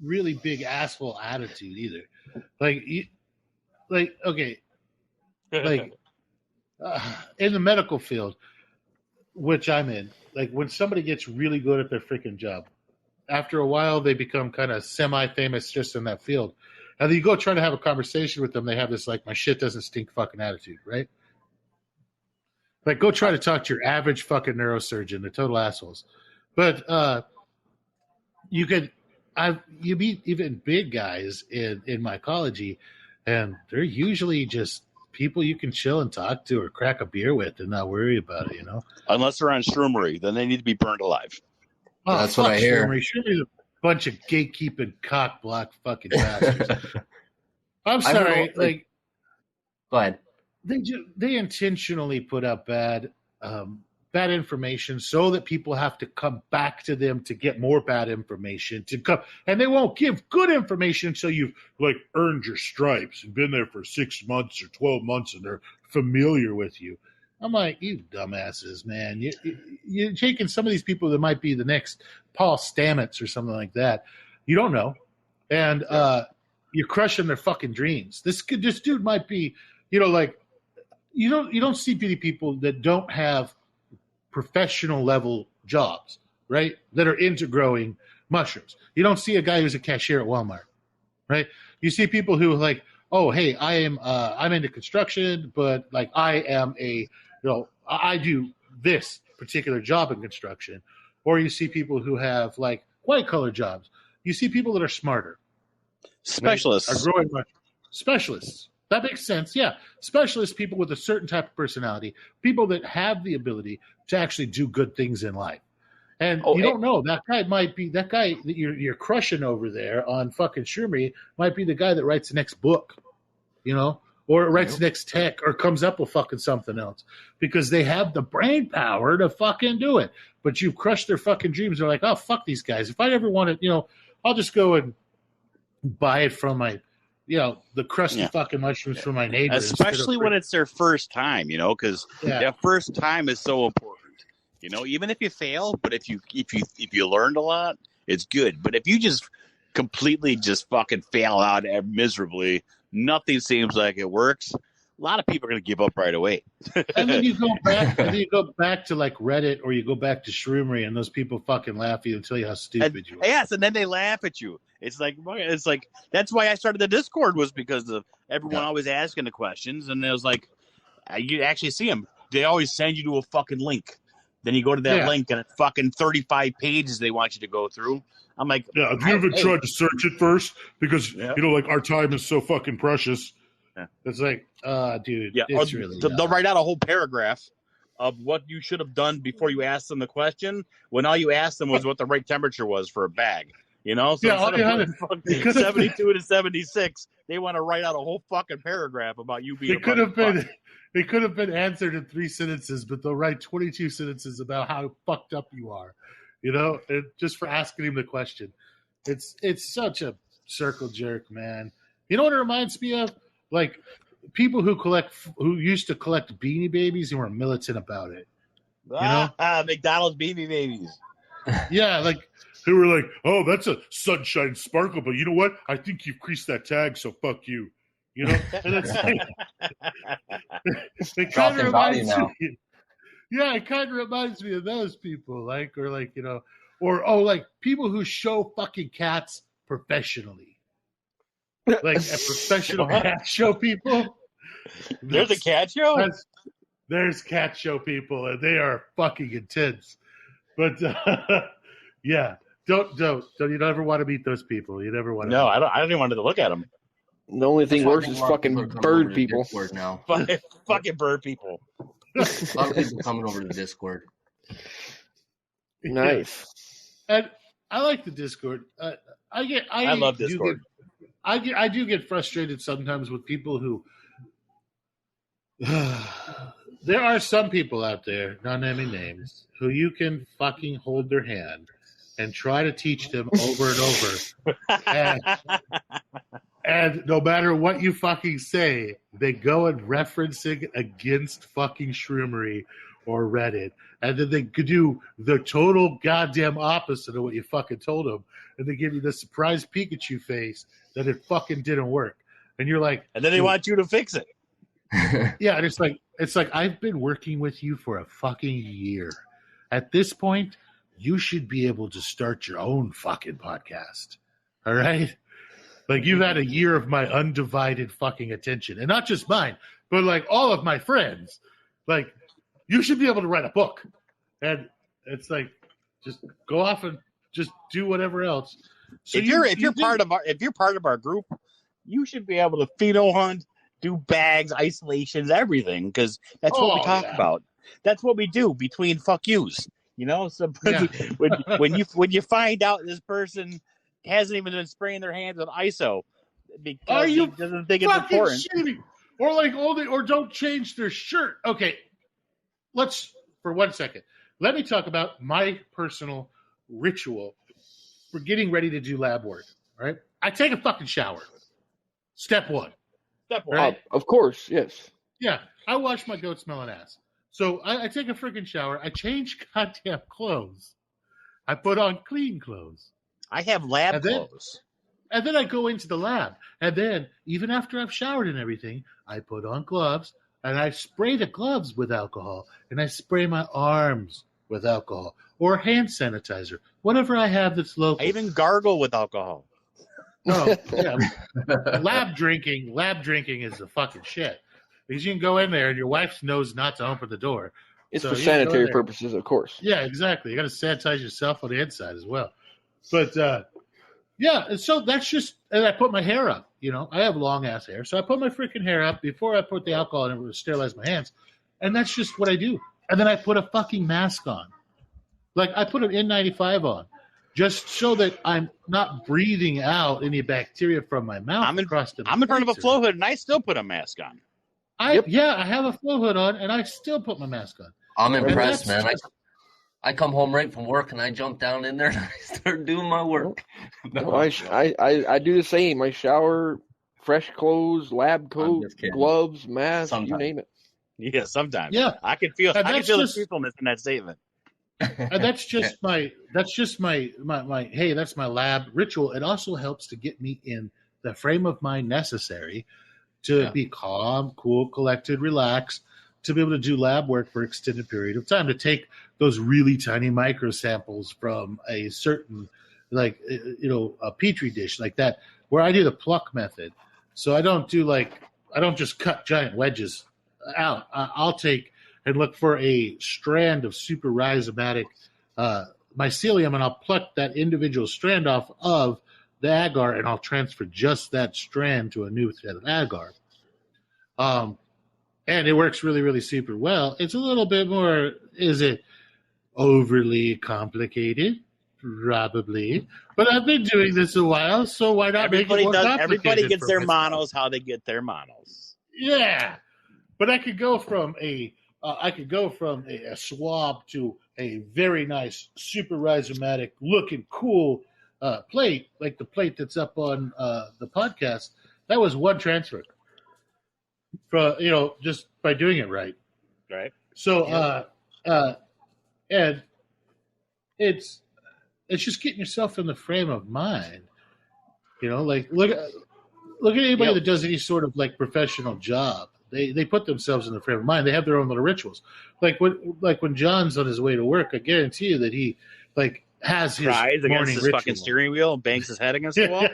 [SPEAKER 1] really big asshole attitude either. Okay, in the medical field, which I'm in, like when somebody gets really good at their freaking job, after a while they become kind of semi-famous just in that field. And then you go try to have a conversation with them, they have this like, my shit doesn't stink fucking attitude, right? Like, go try to talk to your average fucking neurosurgeon. They're total assholes. But you meet even big guys in mycology, and they're usually just people you can chill and talk to or crack a beer with and not worry about it,
[SPEAKER 5] Unless they're on shroomery, then they need to be burned alive.
[SPEAKER 1] Oh,
[SPEAKER 3] That's what I hear.
[SPEAKER 1] Shroomery's a bunch of gatekeeping cock block fucking bastards. I'm
[SPEAKER 3] I don't
[SPEAKER 1] sorry,
[SPEAKER 3] know,
[SPEAKER 1] like
[SPEAKER 3] Go ahead.
[SPEAKER 1] they intentionally put up bad information so that people have to come back to them to get more bad information to come, and they won't give good information until you've like earned your stripes and been there for 6 months or 12 months and they're familiar with you. I'm like, you dumbasses, man. You're taking some of these people that might be the next Paul Stamets or something like that. You don't know, and you're crushing their fucking dreams. This dude might be, like you don't see many people that don't have professional level jobs, right? That are into growing mushrooms. You don't see a guy who's a cashier at Walmart, right? You see people who like, oh, hey, I'm into construction, but like I am I do this particular job in construction. Or you see people who have like white collar jobs. You see people that are smarter.
[SPEAKER 5] Specialists.
[SPEAKER 1] Are growing specialists. That makes sense. Yeah. Specialist people with a certain type of personality, people that have the ability to actually do good things in life. And you don't know, that guy that you're crushing over there on fucking Shroomery might be the guy that writes the next book, or writes the next tech, or comes up with fucking something else because they have the brain power to fucking do it. But you've crushed their fucking dreams. They're like, oh, fuck these guys. If I ever want to, I'll just go and buy it from my, the crusty fucking mushrooms from my neighbor.
[SPEAKER 5] Especially when it's their first time, because that first time is so important. Even if you fail, but if you learned a lot, it's good. But if you just completely just fucking fail out miserably, nothing seems like it works. A lot of people are going to give up right away.
[SPEAKER 1] And then you go back to like Reddit, or you go back to Shroomery, and those people fucking laugh at you and tell you how stupid you are.
[SPEAKER 5] Yes, and then they laugh at you. It's like that's why I started the Discord, was because of everyone always asking the questions, and it was like you actually see them. They always send you to a fucking link. Then you go to that link, and it's fucking 35 pages they want you to go through. I'm like,
[SPEAKER 6] have you ever tried to search it first? Because like our time is so fucking precious.
[SPEAKER 1] Yeah. It's like, dude, it's really
[SPEAKER 5] they'll write out a whole paragraph of what you should have done before you asked them the question, when all you asked them was what the right temperature was for a bag. So instead of 72 to 76, they want to write out a whole fucking paragraph about you being.
[SPEAKER 1] It could have been answered in 3 sentences, but they'll write 22 sentences about how fucked up you are, just for asking him the question. It's such a circle jerk, man. You know what it reminds me of? Like people who used to collect Beanie Babies and were militant about it.
[SPEAKER 5] McDonald's Beanie Babies.
[SPEAKER 1] Yeah, like
[SPEAKER 6] who were like, oh, that's a Sunshine Sparkle, but you know what? I think you've creased that tag, so fuck you. And it's like, it kind of reminds me. Yeah, it kind of reminds me of those people, like people who show fucking cats professionally, like a professional cat show people.
[SPEAKER 5] There's a cat show.
[SPEAKER 1] There's cat show people, and they are fucking intense. But yeah, don't you ever want to meet those people? You never want to.
[SPEAKER 5] No, I don't even want to look at them.
[SPEAKER 4] The only thing worse is fucking bird people.
[SPEAKER 3] Now.
[SPEAKER 5] Fucking bird people.
[SPEAKER 3] A lot of people coming over to Discord.
[SPEAKER 4] Nice.
[SPEAKER 1] And I like the Discord. I
[SPEAKER 5] love Discord.
[SPEAKER 1] I do get frustrated sometimes with people who. There are some people out there, not naming names, who you can fucking hold their hand and try to teach them over and over. And no matter what you fucking say, they go and reference it against fucking Shroomery or Reddit. And then they could do the total goddamn opposite of what you fucking told them. And they give you the surprise Pikachu face that it fucking didn't work. And you're like...
[SPEAKER 5] And then they want you to fix it.
[SPEAKER 1] Yeah, and it's like I've been working with you for a fucking year. At this point, you should be able to start your own fucking podcast. All right? Like, you've had a year of my undivided fucking attention. And not just mine, but, like, all of my friends. Like, you should be able to write a book. And it's like, just go off and just do whatever else.
[SPEAKER 5] So if you're part of our group, you should be able to phenohunt, do bags, isolations, everything, because that's what we talk about. That's what we do between fuck yous. So when you find out this person hasn't even been spraying their hands with ISO because he doesn't think it's important.
[SPEAKER 1] Shitty? Or don't change their shirt. Okay, for 1 second. Let me talk about my personal ritual for getting ready to do lab work. Right? I take a fucking shower. Step one. Right?
[SPEAKER 4] Of course, yes.
[SPEAKER 1] Yeah, I wash my goat smelling ass. So I take a freaking shower. I change goddamn clothes. I put on clean clothes.
[SPEAKER 5] I have lab clothes.
[SPEAKER 1] And then I go into the lab. And then, even after I've showered and everything, I put on gloves. And I spray the gloves with alcohol. And I spray my arms with alcohol. Or hand sanitizer. Whatever I have that's local.
[SPEAKER 5] I even gargle with alcohol.
[SPEAKER 1] Oh, yeah. Lab drinking is the fucking shit. Because you can go in there and your wife knows not to open the door.
[SPEAKER 4] It's for sanitary purposes, of course.
[SPEAKER 1] Yeah, exactly. You got to sanitize yourself on the inside as well. But, and so that's just, and I put my hair up, I have long ass hair. So I put my freaking hair up before I put the alcohol in it to sterilize my hands. And that's just what I do. And then I put a fucking mask on. Like, I put an N95 on. just so that I'm not breathing out any bacteria from my mouth
[SPEAKER 5] I'm in
[SPEAKER 1] across the
[SPEAKER 5] front of a
[SPEAKER 1] mixer.
[SPEAKER 5] flow hood, and I still put a mask on.
[SPEAKER 1] I have a flow hood on, and I still put my mask on.
[SPEAKER 3] I'm impressed, man. I come home right from work, and I jump down in there, and I start doing my work.
[SPEAKER 4] No, I do the same. I shower, fresh clothes, lab coat, gloves, mask, you name it.
[SPEAKER 5] Yeah, sometimes.
[SPEAKER 1] Yeah,
[SPEAKER 5] I can feel the truthfulness in that statement.
[SPEAKER 1] And that's just my hey, that's my lab ritual. It also helps to get me in the frame of mind necessary to be calm, cool, collected, relaxed, to be able to do lab work for an extended period of time, to take those really tiny micro samples from a certain, like, a petri dish like that, where I do the pluck method. So I don't just cut giant wedges out. I'll take and look for a strand of super rhizomatic mycelium, and I'll pluck that individual strand off of the agar, and I'll transfer just that strand to a new set of agar. And it works really, really super well. It's a little bit more, is it overly complicated? Probably. But I've been doing this a while, so why not make it more complicated?
[SPEAKER 5] Everybody gets their monos how they get their monos.
[SPEAKER 1] Yeah. But I could go from a swab to a very nice, super rhizomatic looking cool plate, like the plate that's up on the podcast. That was one transfer. Just by doing it right.
[SPEAKER 5] Right.
[SPEAKER 1] So, and it's just getting yourself in the frame of mind. Like look at anybody that does any sort of like professional job. They put themselves in the frame of mind. They have their own little rituals. Like when John's on his way to work, I guarantee you that he has his
[SPEAKER 5] cries against his
[SPEAKER 1] ritual.
[SPEAKER 5] fucking steering wheel and bangs his head against the wall.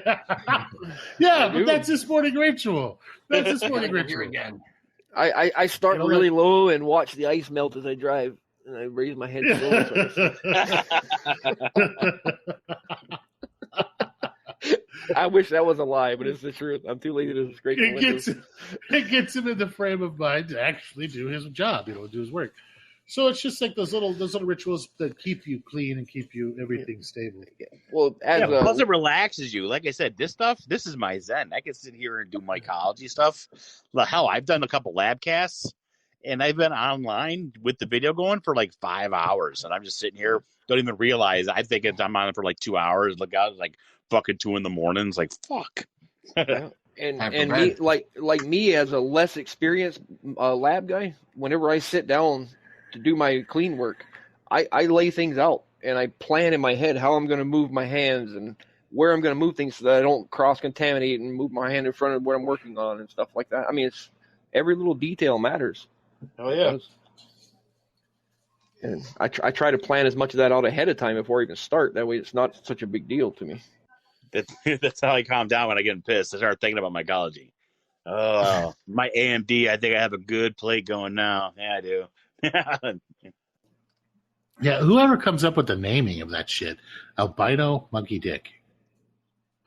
[SPEAKER 1] But that's his morning ritual. That's his morning ritual.
[SPEAKER 3] Again.
[SPEAKER 4] I start really low and watch the ice melt as I drive, and I raise my head slowly. I wish that was a lie, but it's the truth. I'm too lazy to scrape.
[SPEAKER 1] It gets him in the frame of mind to actually do his job, do his work. So it's just like those little rituals that keep you clean and keep you everything stable.
[SPEAKER 4] Well,
[SPEAKER 5] plus it relaxes you. Like I said, this is my zen. I can sit here and do mycology stuff. Hell, I've done a couple lab casts, and I've been online with the video going for like 5 hours, and I'm just sitting here, don't even realize. I think I'm on it for like 2 hours. Look out, it's like fucking 2 a.m. It's like fuck.
[SPEAKER 4] And me, like me as a less experienced lab guy, whenever I sit down to do my clean work, I lay things out and I plan in my head how I'm going to move my hands and where I'm going to move things so that I don't cross-contaminate and move my hand in front of what I'm working on and stuff like that. I mean, it's every little detail matters.
[SPEAKER 5] Oh yeah.
[SPEAKER 4] And I try to plan as much of that out ahead of time before I even start. That way, it's not such a big deal to me.
[SPEAKER 5] That's how I calm down when I get pissed. I start thinking about mycology. Oh, my AMD. I think I have a good plate going now. Yeah, I do.
[SPEAKER 1] Yeah, whoever comes up with the naming of that shit, albino monkey dick.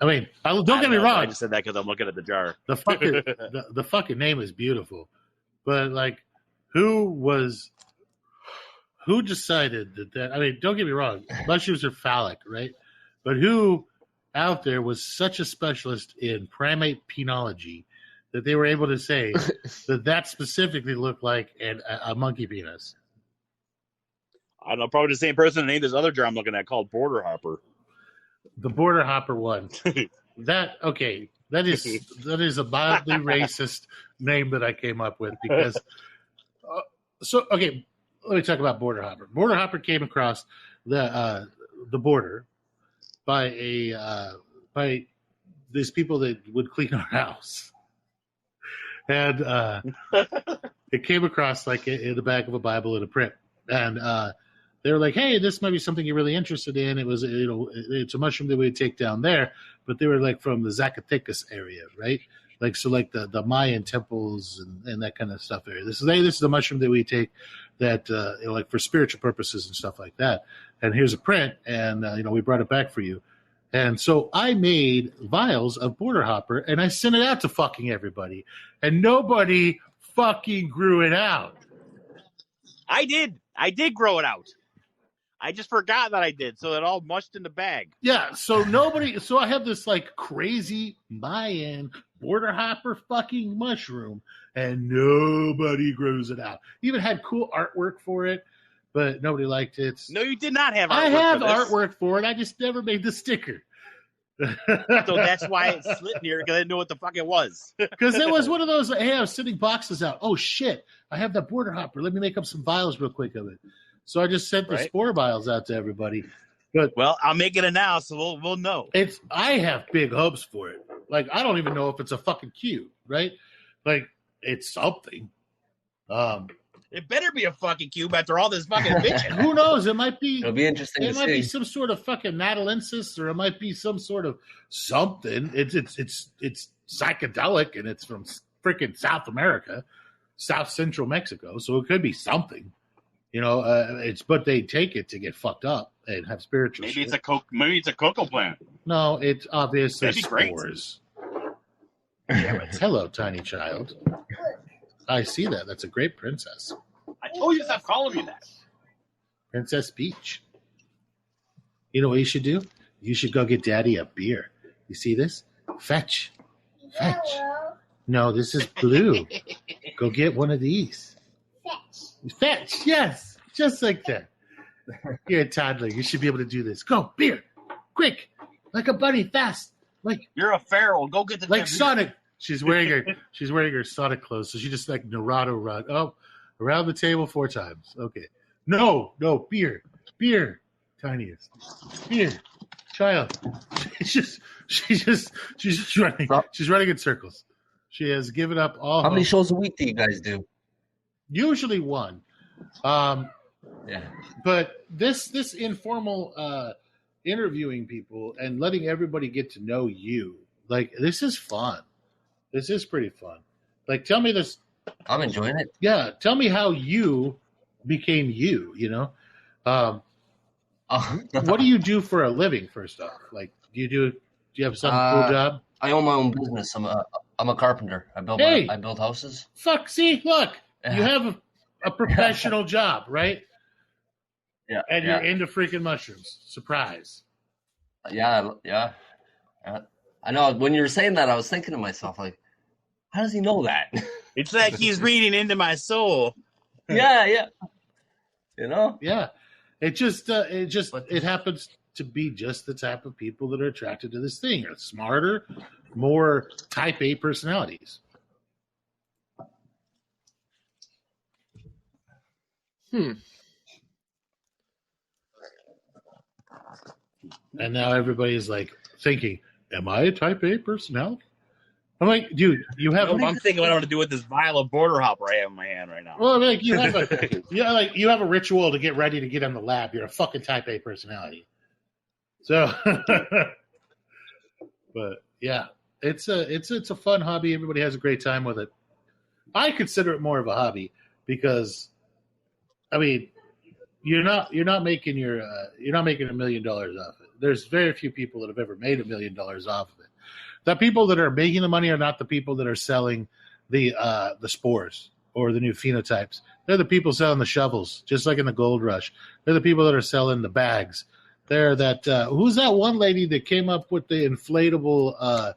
[SPEAKER 1] I mean, don't get me wrong.
[SPEAKER 5] I just said that because I'm looking at the jar.
[SPEAKER 1] The fucking the fucking name is beautiful, but like, who decided that? I mean, don't get me wrong. Mushrooms are phallic, right? But who out there was such a specialist in primate penology that they were able to say that specifically looked like a monkey penis?
[SPEAKER 5] I don't know, probably the same person named this other jar I'm looking at called Border Hopper.
[SPEAKER 1] The Border Hopper one. That is a mildly racist name that I came up with because let me talk about Border Hopper. Border Hopper came across the border by these people that would clean our house. And it came across like in the back of a Bible in a print. And they were like, hey, this might be something you're really interested in. It was, it's a mushroom that we would take down there. But they were like from the Zacatecas area, right? Like, so like the Mayan temples and that kind of stuff area. This is the mushroom that we take that, like for spiritual purposes and stuff like that. And here's a print. And, we brought it back for you. And so I made vials of Border Hopper and I sent it out to fucking everybody. And nobody fucking grew it out.
[SPEAKER 5] I did grow it out. I just forgot that I did, so it all mushed in the bag.
[SPEAKER 1] Yeah, so I have this like crazy Mayan border hopper fucking mushroom, and nobody grows it out. Even had cool artwork for it, but nobody liked it.
[SPEAKER 5] No, you did not have artwork
[SPEAKER 1] I have
[SPEAKER 5] for this.
[SPEAKER 1] artwork for it. I just never made the sticker.
[SPEAKER 5] So that's why it's sitting here, because I didn't know what the fuck it was.
[SPEAKER 1] Because it was one of those, hey, I was sending boxes out. Oh, shit, I have that border hopper. Let me make up some vials real quick of it. So I just sent the spore vials out to everybody. But
[SPEAKER 5] well, I'll make it now, so we'll know.
[SPEAKER 1] I have big hopes for it. Like, I don't even know if it's a fucking cube, right? Like, it's something.
[SPEAKER 5] It better be a fucking cube after all this fucking bitching.
[SPEAKER 1] Who knows? It might be.
[SPEAKER 3] It'll be interesting.
[SPEAKER 1] It might be some sort of fucking natalensis, or it might be some sort of something. It's psychedelic, and it's from freaking South America, South Central Mexico. So it could be something. You know, but they take it to get fucked up and have spiritual.
[SPEAKER 5] Maybe
[SPEAKER 1] shit.
[SPEAKER 5] it's a cocoa plant.
[SPEAKER 1] No, it's obviously
[SPEAKER 5] That'd be great.
[SPEAKER 1] spores. Damn it. Hello, tiny child. I see that. That's a great princess.
[SPEAKER 5] I told you to stop calling me that.
[SPEAKER 1] Princess Peach. You know what you should do? You should go get Daddy a beer. You see this? Fetch. Fetch. No, this is blue. Go get one of these. Fetch. Yes. Just like that. You're a toddler. You should be able to do this. Go, beer. Quick. Like a bunny, fast. Like
[SPEAKER 5] you're a feral. Go get the
[SPEAKER 1] like Sonic. She's wearing her Sonic clothes, so she just like Naruto run. Oh, around the table 4 times. Okay. No, beer, tiniest, beer, child. She's just running. She's running in circles. She has given up all.
[SPEAKER 3] How many shows a week do you guys do?
[SPEAKER 1] Usually 1.
[SPEAKER 3] Yeah.
[SPEAKER 1] But this informal interviewing people and letting everybody get to know you, like, this is fun. This is pretty fun. Like, tell me this.
[SPEAKER 3] I'm enjoying it.
[SPEAKER 1] Yeah, tell me how you became you. You know, what do you do for a living? First off, like, do you have some cool job?
[SPEAKER 3] I own my own business. I'm a carpenter. I build houses.
[SPEAKER 1] Fuck, see, look, you have a professional job, right?
[SPEAKER 3] Yeah,
[SPEAKER 1] and you're into freaking mushrooms. Surprise.
[SPEAKER 3] Yeah. I know. When you were saying that, I was thinking to myself, like, how does he know that?
[SPEAKER 5] It's like he's reading into my soul.
[SPEAKER 3] Yeah. You know?
[SPEAKER 1] Yeah. It happens to be just the type of people that are attracted to this thing. Are smarter, more type A personalities. And now everybody's like thinking, am I a type A personality? I'm like, dude, you have.
[SPEAKER 5] I'm thinking what I want to do with this vial of border hopper I have in my hand right now.
[SPEAKER 1] Well, I mean, like, you have a ritual to get ready to get in the lab. You're a fucking type A personality. So, but yeah, it's a fun hobby. Everybody has a great time with it. I consider it more of a hobby because, I mean, you're not making $1 million off it. There's very few people that have ever made $1 million off of it. The people that are making the money are not the people that are selling the spores or the new phenotypes. They're the people selling the shovels, just like in the gold rush. They're the people that are selling the bags. They're that who's that one lady that came up with the inflatable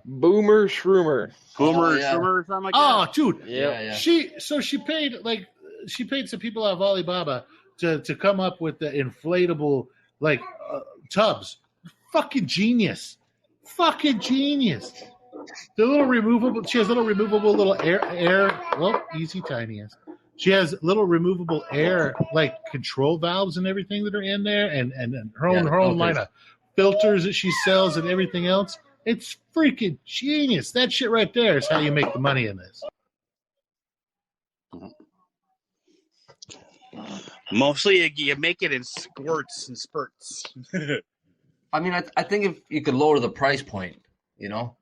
[SPEAKER 4] Boomer Shroomer.
[SPEAKER 5] Shroomer or something like that?
[SPEAKER 1] Oh, dude.
[SPEAKER 4] Yeah.
[SPEAKER 1] She paid some people out of Alibaba to come up with the inflatable tubs. Fucking genius. The little removable. She has little removable little air. Well, easy, tiniest. She has little removable air control valves and everything that are in there, and her own line of filters that she sells and everything else. It's freaking genius. That shit right there is how you make the money in this.
[SPEAKER 5] Mostly you make it in squirts and spurts.
[SPEAKER 3] I mean, I think if you could lower the price point, you know,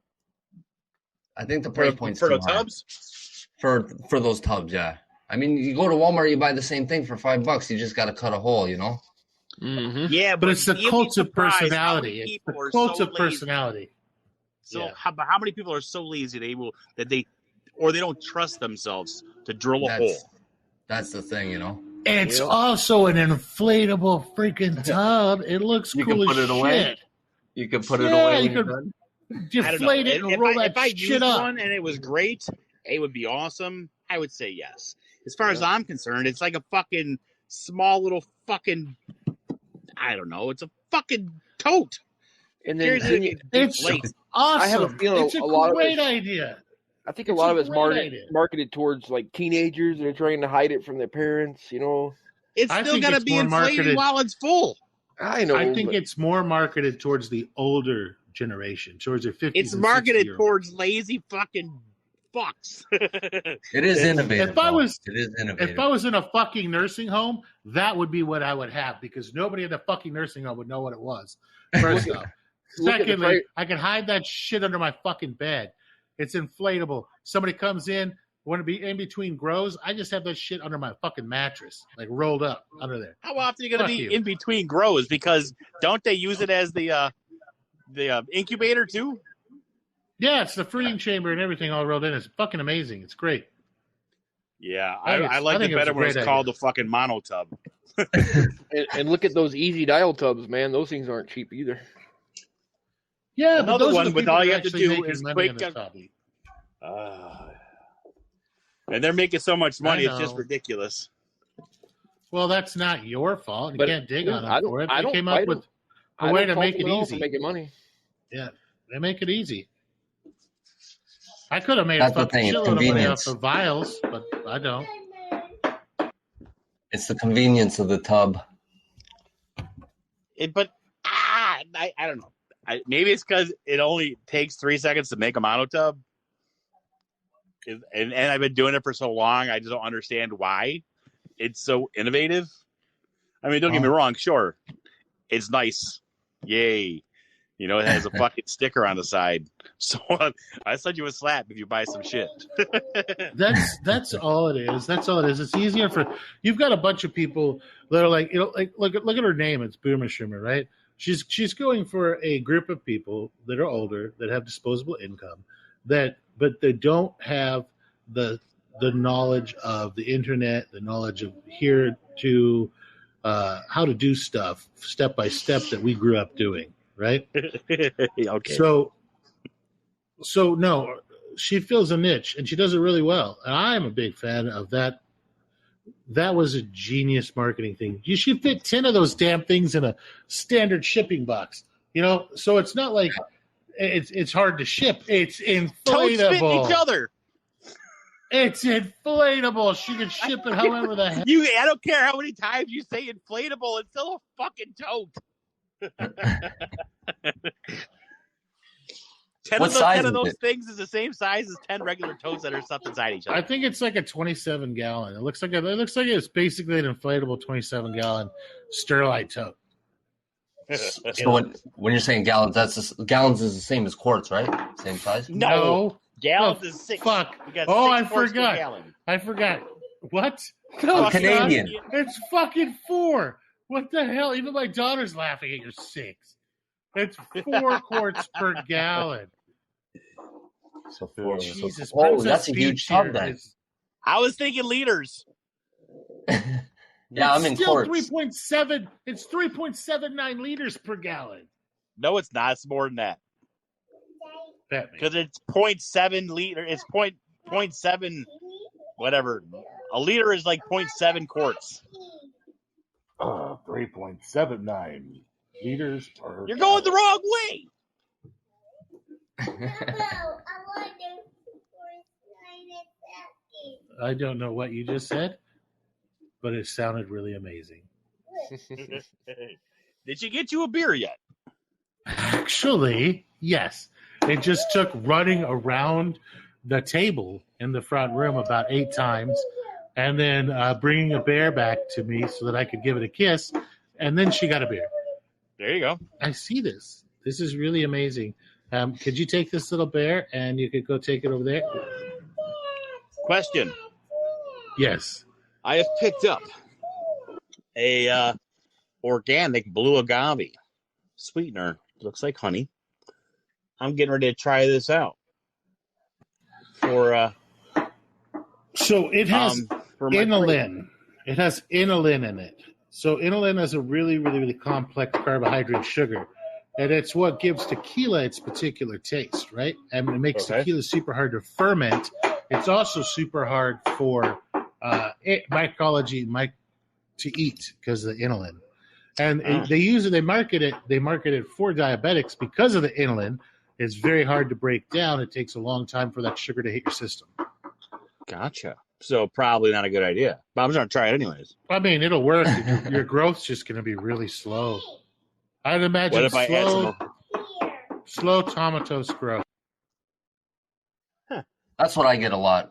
[SPEAKER 3] I think the price point's
[SPEAKER 5] for
[SPEAKER 3] too
[SPEAKER 5] the
[SPEAKER 3] high.
[SPEAKER 5] tubs.
[SPEAKER 3] For those tubs, yeah. I mean, you go to Walmart, you buy the same thing for $5. You just got to cut a hole, you know.
[SPEAKER 4] Mm-hmm.
[SPEAKER 5] Yeah,
[SPEAKER 1] but it's the cult of personality.
[SPEAKER 5] It's
[SPEAKER 1] the cult of personality.
[SPEAKER 5] So,
[SPEAKER 1] yeah.
[SPEAKER 5] how many people are so lazy they don't trust themselves to drill a hole?
[SPEAKER 3] That's the thing, you know.
[SPEAKER 1] It's also an inflatable freaking tub. It looks
[SPEAKER 3] You
[SPEAKER 1] cool
[SPEAKER 3] can put
[SPEAKER 1] as
[SPEAKER 3] it away.
[SPEAKER 1] shit.
[SPEAKER 3] You can put it away when
[SPEAKER 1] you
[SPEAKER 3] you're
[SPEAKER 1] could
[SPEAKER 3] done.
[SPEAKER 1] deflate it and roll that
[SPEAKER 5] if I
[SPEAKER 1] shit
[SPEAKER 5] used
[SPEAKER 1] up.
[SPEAKER 5] one and it was great, it would be awesome. I would say yes. As far as I'm concerned, it's like a fucking small little fucking, I don't know. It's a fucking tote.
[SPEAKER 4] And then
[SPEAKER 1] It's
[SPEAKER 5] Late.
[SPEAKER 1] awesome.
[SPEAKER 4] I have a feeling
[SPEAKER 1] it's a
[SPEAKER 4] a lot of
[SPEAKER 1] great
[SPEAKER 4] it-
[SPEAKER 1] idea.
[SPEAKER 4] I think a
[SPEAKER 1] It's
[SPEAKER 4] lot
[SPEAKER 1] a
[SPEAKER 4] of it's
[SPEAKER 1] great idea.
[SPEAKER 4] marketed towards like teenagers that are trying to hide it from their parents.
[SPEAKER 5] It's
[SPEAKER 1] I
[SPEAKER 5] still
[SPEAKER 1] think
[SPEAKER 5] got to
[SPEAKER 1] it's
[SPEAKER 5] be
[SPEAKER 1] more
[SPEAKER 5] inflated
[SPEAKER 1] marketed-
[SPEAKER 5] while it's full.
[SPEAKER 4] I know.
[SPEAKER 1] I think
[SPEAKER 4] but
[SPEAKER 1] it's more marketed towards the older generation, towards their 50s.
[SPEAKER 5] It's
[SPEAKER 1] and
[SPEAKER 5] marketed
[SPEAKER 1] 60-year-olds.
[SPEAKER 5] towards lazy fucking fucks.
[SPEAKER 3] It is innovative.
[SPEAKER 1] If I was-
[SPEAKER 3] it is innovative.
[SPEAKER 1] If I was in a fucking nursing home, that would be what I would have because nobody in the fucking nursing home would know what it was. First off.
[SPEAKER 4] look at the
[SPEAKER 1] Secondly,
[SPEAKER 4] pri-
[SPEAKER 1] I can hide that shit under my fucking bed. It's inflatable. Somebody comes in, want to be in between grows. I just have that shit under my fucking mattress, like rolled up under there.
[SPEAKER 5] How often are you going to
[SPEAKER 1] Fuck
[SPEAKER 5] be
[SPEAKER 1] you.
[SPEAKER 5] in between grows? Because don't they use it as the incubator too?
[SPEAKER 1] Yeah, it's the fruiting chamber and everything all rolled in. It's fucking amazing. It's great.
[SPEAKER 5] Yeah,
[SPEAKER 1] I think
[SPEAKER 5] I like
[SPEAKER 1] it's
[SPEAKER 5] it
[SPEAKER 1] a
[SPEAKER 5] better when it's
[SPEAKER 1] great
[SPEAKER 5] called
[SPEAKER 1] idea.
[SPEAKER 5] the fucking mono tub.
[SPEAKER 4] and look at those easy dial tubs, man. Those things aren't cheap either.
[SPEAKER 1] Yeah, but
[SPEAKER 5] Another
[SPEAKER 1] those are
[SPEAKER 5] one
[SPEAKER 1] the
[SPEAKER 5] with
[SPEAKER 1] people
[SPEAKER 5] all
[SPEAKER 1] that
[SPEAKER 5] you
[SPEAKER 1] are
[SPEAKER 5] have to
[SPEAKER 1] actually
[SPEAKER 5] do
[SPEAKER 1] making
[SPEAKER 5] is
[SPEAKER 1] money in
[SPEAKER 5] quick
[SPEAKER 1] this hobby.
[SPEAKER 5] And they're making so much money,
[SPEAKER 1] I
[SPEAKER 5] it's just
[SPEAKER 1] know.
[SPEAKER 5] ridiculous.
[SPEAKER 1] Well, that's not your fault. You
[SPEAKER 4] But,
[SPEAKER 1] can't dig
[SPEAKER 4] yeah,
[SPEAKER 1] on
[SPEAKER 4] I
[SPEAKER 1] them
[SPEAKER 4] don't-
[SPEAKER 1] for it.
[SPEAKER 4] I
[SPEAKER 1] They
[SPEAKER 4] don't
[SPEAKER 1] came
[SPEAKER 4] fight
[SPEAKER 1] up with
[SPEAKER 4] I
[SPEAKER 1] a way
[SPEAKER 4] don't
[SPEAKER 1] to
[SPEAKER 4] fault
[SPEAKER 1] make
[SPEAKER 4] them
[SPEAKER 1] it
[SPEAKER 4] at all for
[SPEAKER 1] easy.
[SPEAKER 4] making money.
[SPEAKER 1] Yeah, they make it easy. I could have made
[SPEAKER 3] That's
[SPEAKER 1] a
[SPEAKER 3] the
[SPEAKER 1] fucking
[SPEAKER 3] thing, it's
[SPEAKER 1] shitload of money
[SPEAKER 3] convenience.
[SPEAKER 1] off the vials, but I don't.
[SPEAKER 3] It's the convenience of the tub.
[SPEAKER 5] I don't know. Maybe it's because it only takes 3 seconds to make a mono tub. And I've been doing it for so long, I just don't understand why it's so innovative. I mean, don't get me wrong, sure, it's nice. Yay. You know, it has a fucking sticker on the side. So I send you a slap if you buy some shit.
[SPEAKER 1] That's all it is. That's all it is. It's easier for you've got a bunch of people that are like, like look at her name. It's Boomer Shimmer, right? She's going for a group of people that are older that have disposable income but they don't have the knowledge of the internet, the knowledge of how to do stuff step by step that we grew up doing, right?
[SPEAKER 5] Okay.
[SPEAKER 1] So no, she fills a niche and she does it really well. And I'm a big fan of that. That was a genius marketing thing. You should fit 10 of those damn things in a standard shipping box, so it's not like it's hard to ship. It's inflatable.
[SPEAKER 5] Toads fit in each other.
[SPEAKER 1] It's inflatable. She can ship it however the hell.
[SPEAKER 5] I don't care how many times you say inflatable, it's still a fucking tote. 10
[SPEAKER 3] What size
[SPEAKER 5] of
[SPEAKER 3] is
[SPEAKER 5] those
[SPEAKER 3] it?
[SPEAKER 5] things is the same size as 10 regular totes that are stuffed inside each other.
[SPEAKER 1] I think it's like a 27-gallon. It looks like it's basically an inflatable 27-gallon Sterlite tote.
[SPEAKER 3] So when you're saying gallons, gallons is the same as quarts, right? Same size?
[SPEAKER 1] No.
[SPEAKER 5] Gallons
[SPEAKER 1] Oh,
[SPEAKER 5] is 6.
[SPEAKER 1] fuck.
[SPEAKER 5] You got
[SPEAKER 1] Oh,
[SPEAKER 5] 6
[SPEAKER 1] I
[SPEAKER 5] quarts per
[SPEAKER 1] forgot.
[SPEAKER 5] gallon.
[SPEAKER 1] I forgot. What? No,
[SPEAKER 3] I'm
[SPEAKER 1] it's
[SPEAKER 3] Canadian.
[SPEAKER 1] not. It's fucking 4. What the hell? Even my daughter's laughing at your 6. It's 4 quarts per gallon.
[SPEAKER 3] So 4.
[SPEAKER 1] Jesus,
[SPEAKER 3] Oh,
[SPEAKER 1] Princess
[SPEAKER 3] that's a
[SPEAKER 1] Peach
[SPEAKER 3] huge tub
[SPEAKER 1] here
[SPEAKER 3] then.
[SPEAKER 1] is-
[SPEAKER 5] I was thinking liters.
[SPEAKER 3] Yeah, I'm in
[SPEAKER 1] still
[SPEAKER 3] quarts.
[SPEAKER 1] 3.7. It's 3.79 liters per gallon.
[SPEAKER 5] No, it's not. It's more than that.
[SPEAKER 1] Bet me.
[SPEAKER 5] Because it's 0.7 liter. It's 0.7 whatever. A liter is like 0.7 quarts.
[SPEAKER 1] 3.79 liters per.
[SPEAKER 5] You're going the wrong way.
[SPEAKER 1] I don't know what you just said, but it sounded really amazing.
[SPEAKER 5] Did she get you a beer yet?
[SPEAKER 1] Actually, yes. It just took running around the table in the front room about 8 times and then bringing a bear back to me so that I could give it a kiss. And then she got a beer.
[SPEAKER 5] There you go.
[SPEAKER 1] I see this. This is really amazing. Could you take this little bear and you could go take it over there?
[SPEAKER 5] Question.
[SPEAKER 1] Yes.
[SPEAKER 5] I have picked up a organic blue agave sweetener. Looks like honey. I'm getting ready to try this out for
[SPEAKER 1] So it has
[SPEAKER 5] for my
[SPEAKER 1] inulin It has inulin in it. So inulin is a really, really, really complex carbohydrate sugar. And it's what gives tequila its particular taste, right? And it makes tequila super hard to ferment. It's also super hard for mycology to eat because of the inulin. And they market it for diabetics because of the inulin. It's very hard to break down. It takes a long time for that sugar to hit your system.
[SPEAKER 5] Gotcha. So probably not a good idea. But I'm going to try it anyways.
[SPEAKER 1] I mean, it'll work. Your growth's just going to be really slow. I'd imagine
[SPEAKER 5] What if I add some
[SPEAKER 1] slow tomatose growth.
[SPEAKER 3] That's what I get a lot.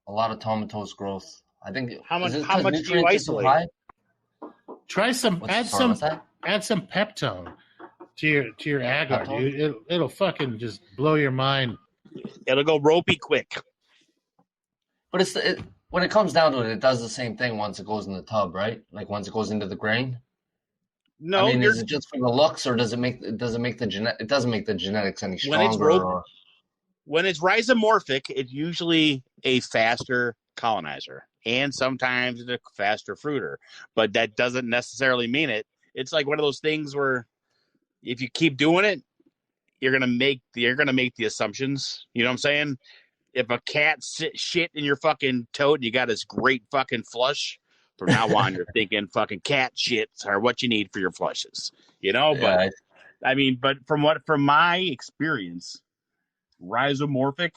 [SPEAKER 3] A lot of tomatose growth. I think.
[SPEAKER 5] How much do you isolate?
[SPEAKER 1] Try some. Add some peptone to your agar, dude. It'll fucking just blow your mind.
[SPEAKER 5] It'll go ropey quick.
[SPEAKER 3] But when it comes down to it, it does the same thing once it goes in the tub, right? Like once it goes into the grain.
[SPEAKER 5] No,
[SPEAKER 3] I mean, is it just for the looks, or does it make the It doesn't make the genetics any stronger.
[SPEAKER 5] When it's rhizomorphic, it's usually a faster colonizer, and sometimes it's a faster fruiter. But that doesn't necessarily mean it. It's like one of those things where if you keep doing it, you're gonna make the assumptions. You know what I'm saying? If a cat shit in your fucking toad, you got this great fucking flush. From now on, you're thinking fucking cat shits are what you need for your flushes, you know. But I mean, from my experience, rhizomorphic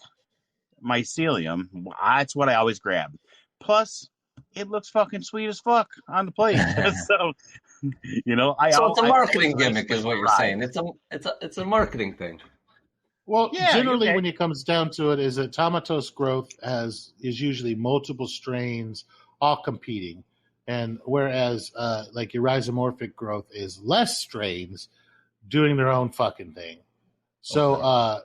[SPEAKER 5] mycelium, that's what I always grab. Plus, it looks fucking sweet as fuck on the plate. So, you know,
[SPEAKER 3] it's a marketing gimmick, is what you're saying. It's a marketing thing.
[SPEAKER 1] Well, generally, when it comes down to it, is that tomatose growth is usually multiple strains all competing. And whereas like your rhizomorphic growth is less strains doing their own fucking thing. So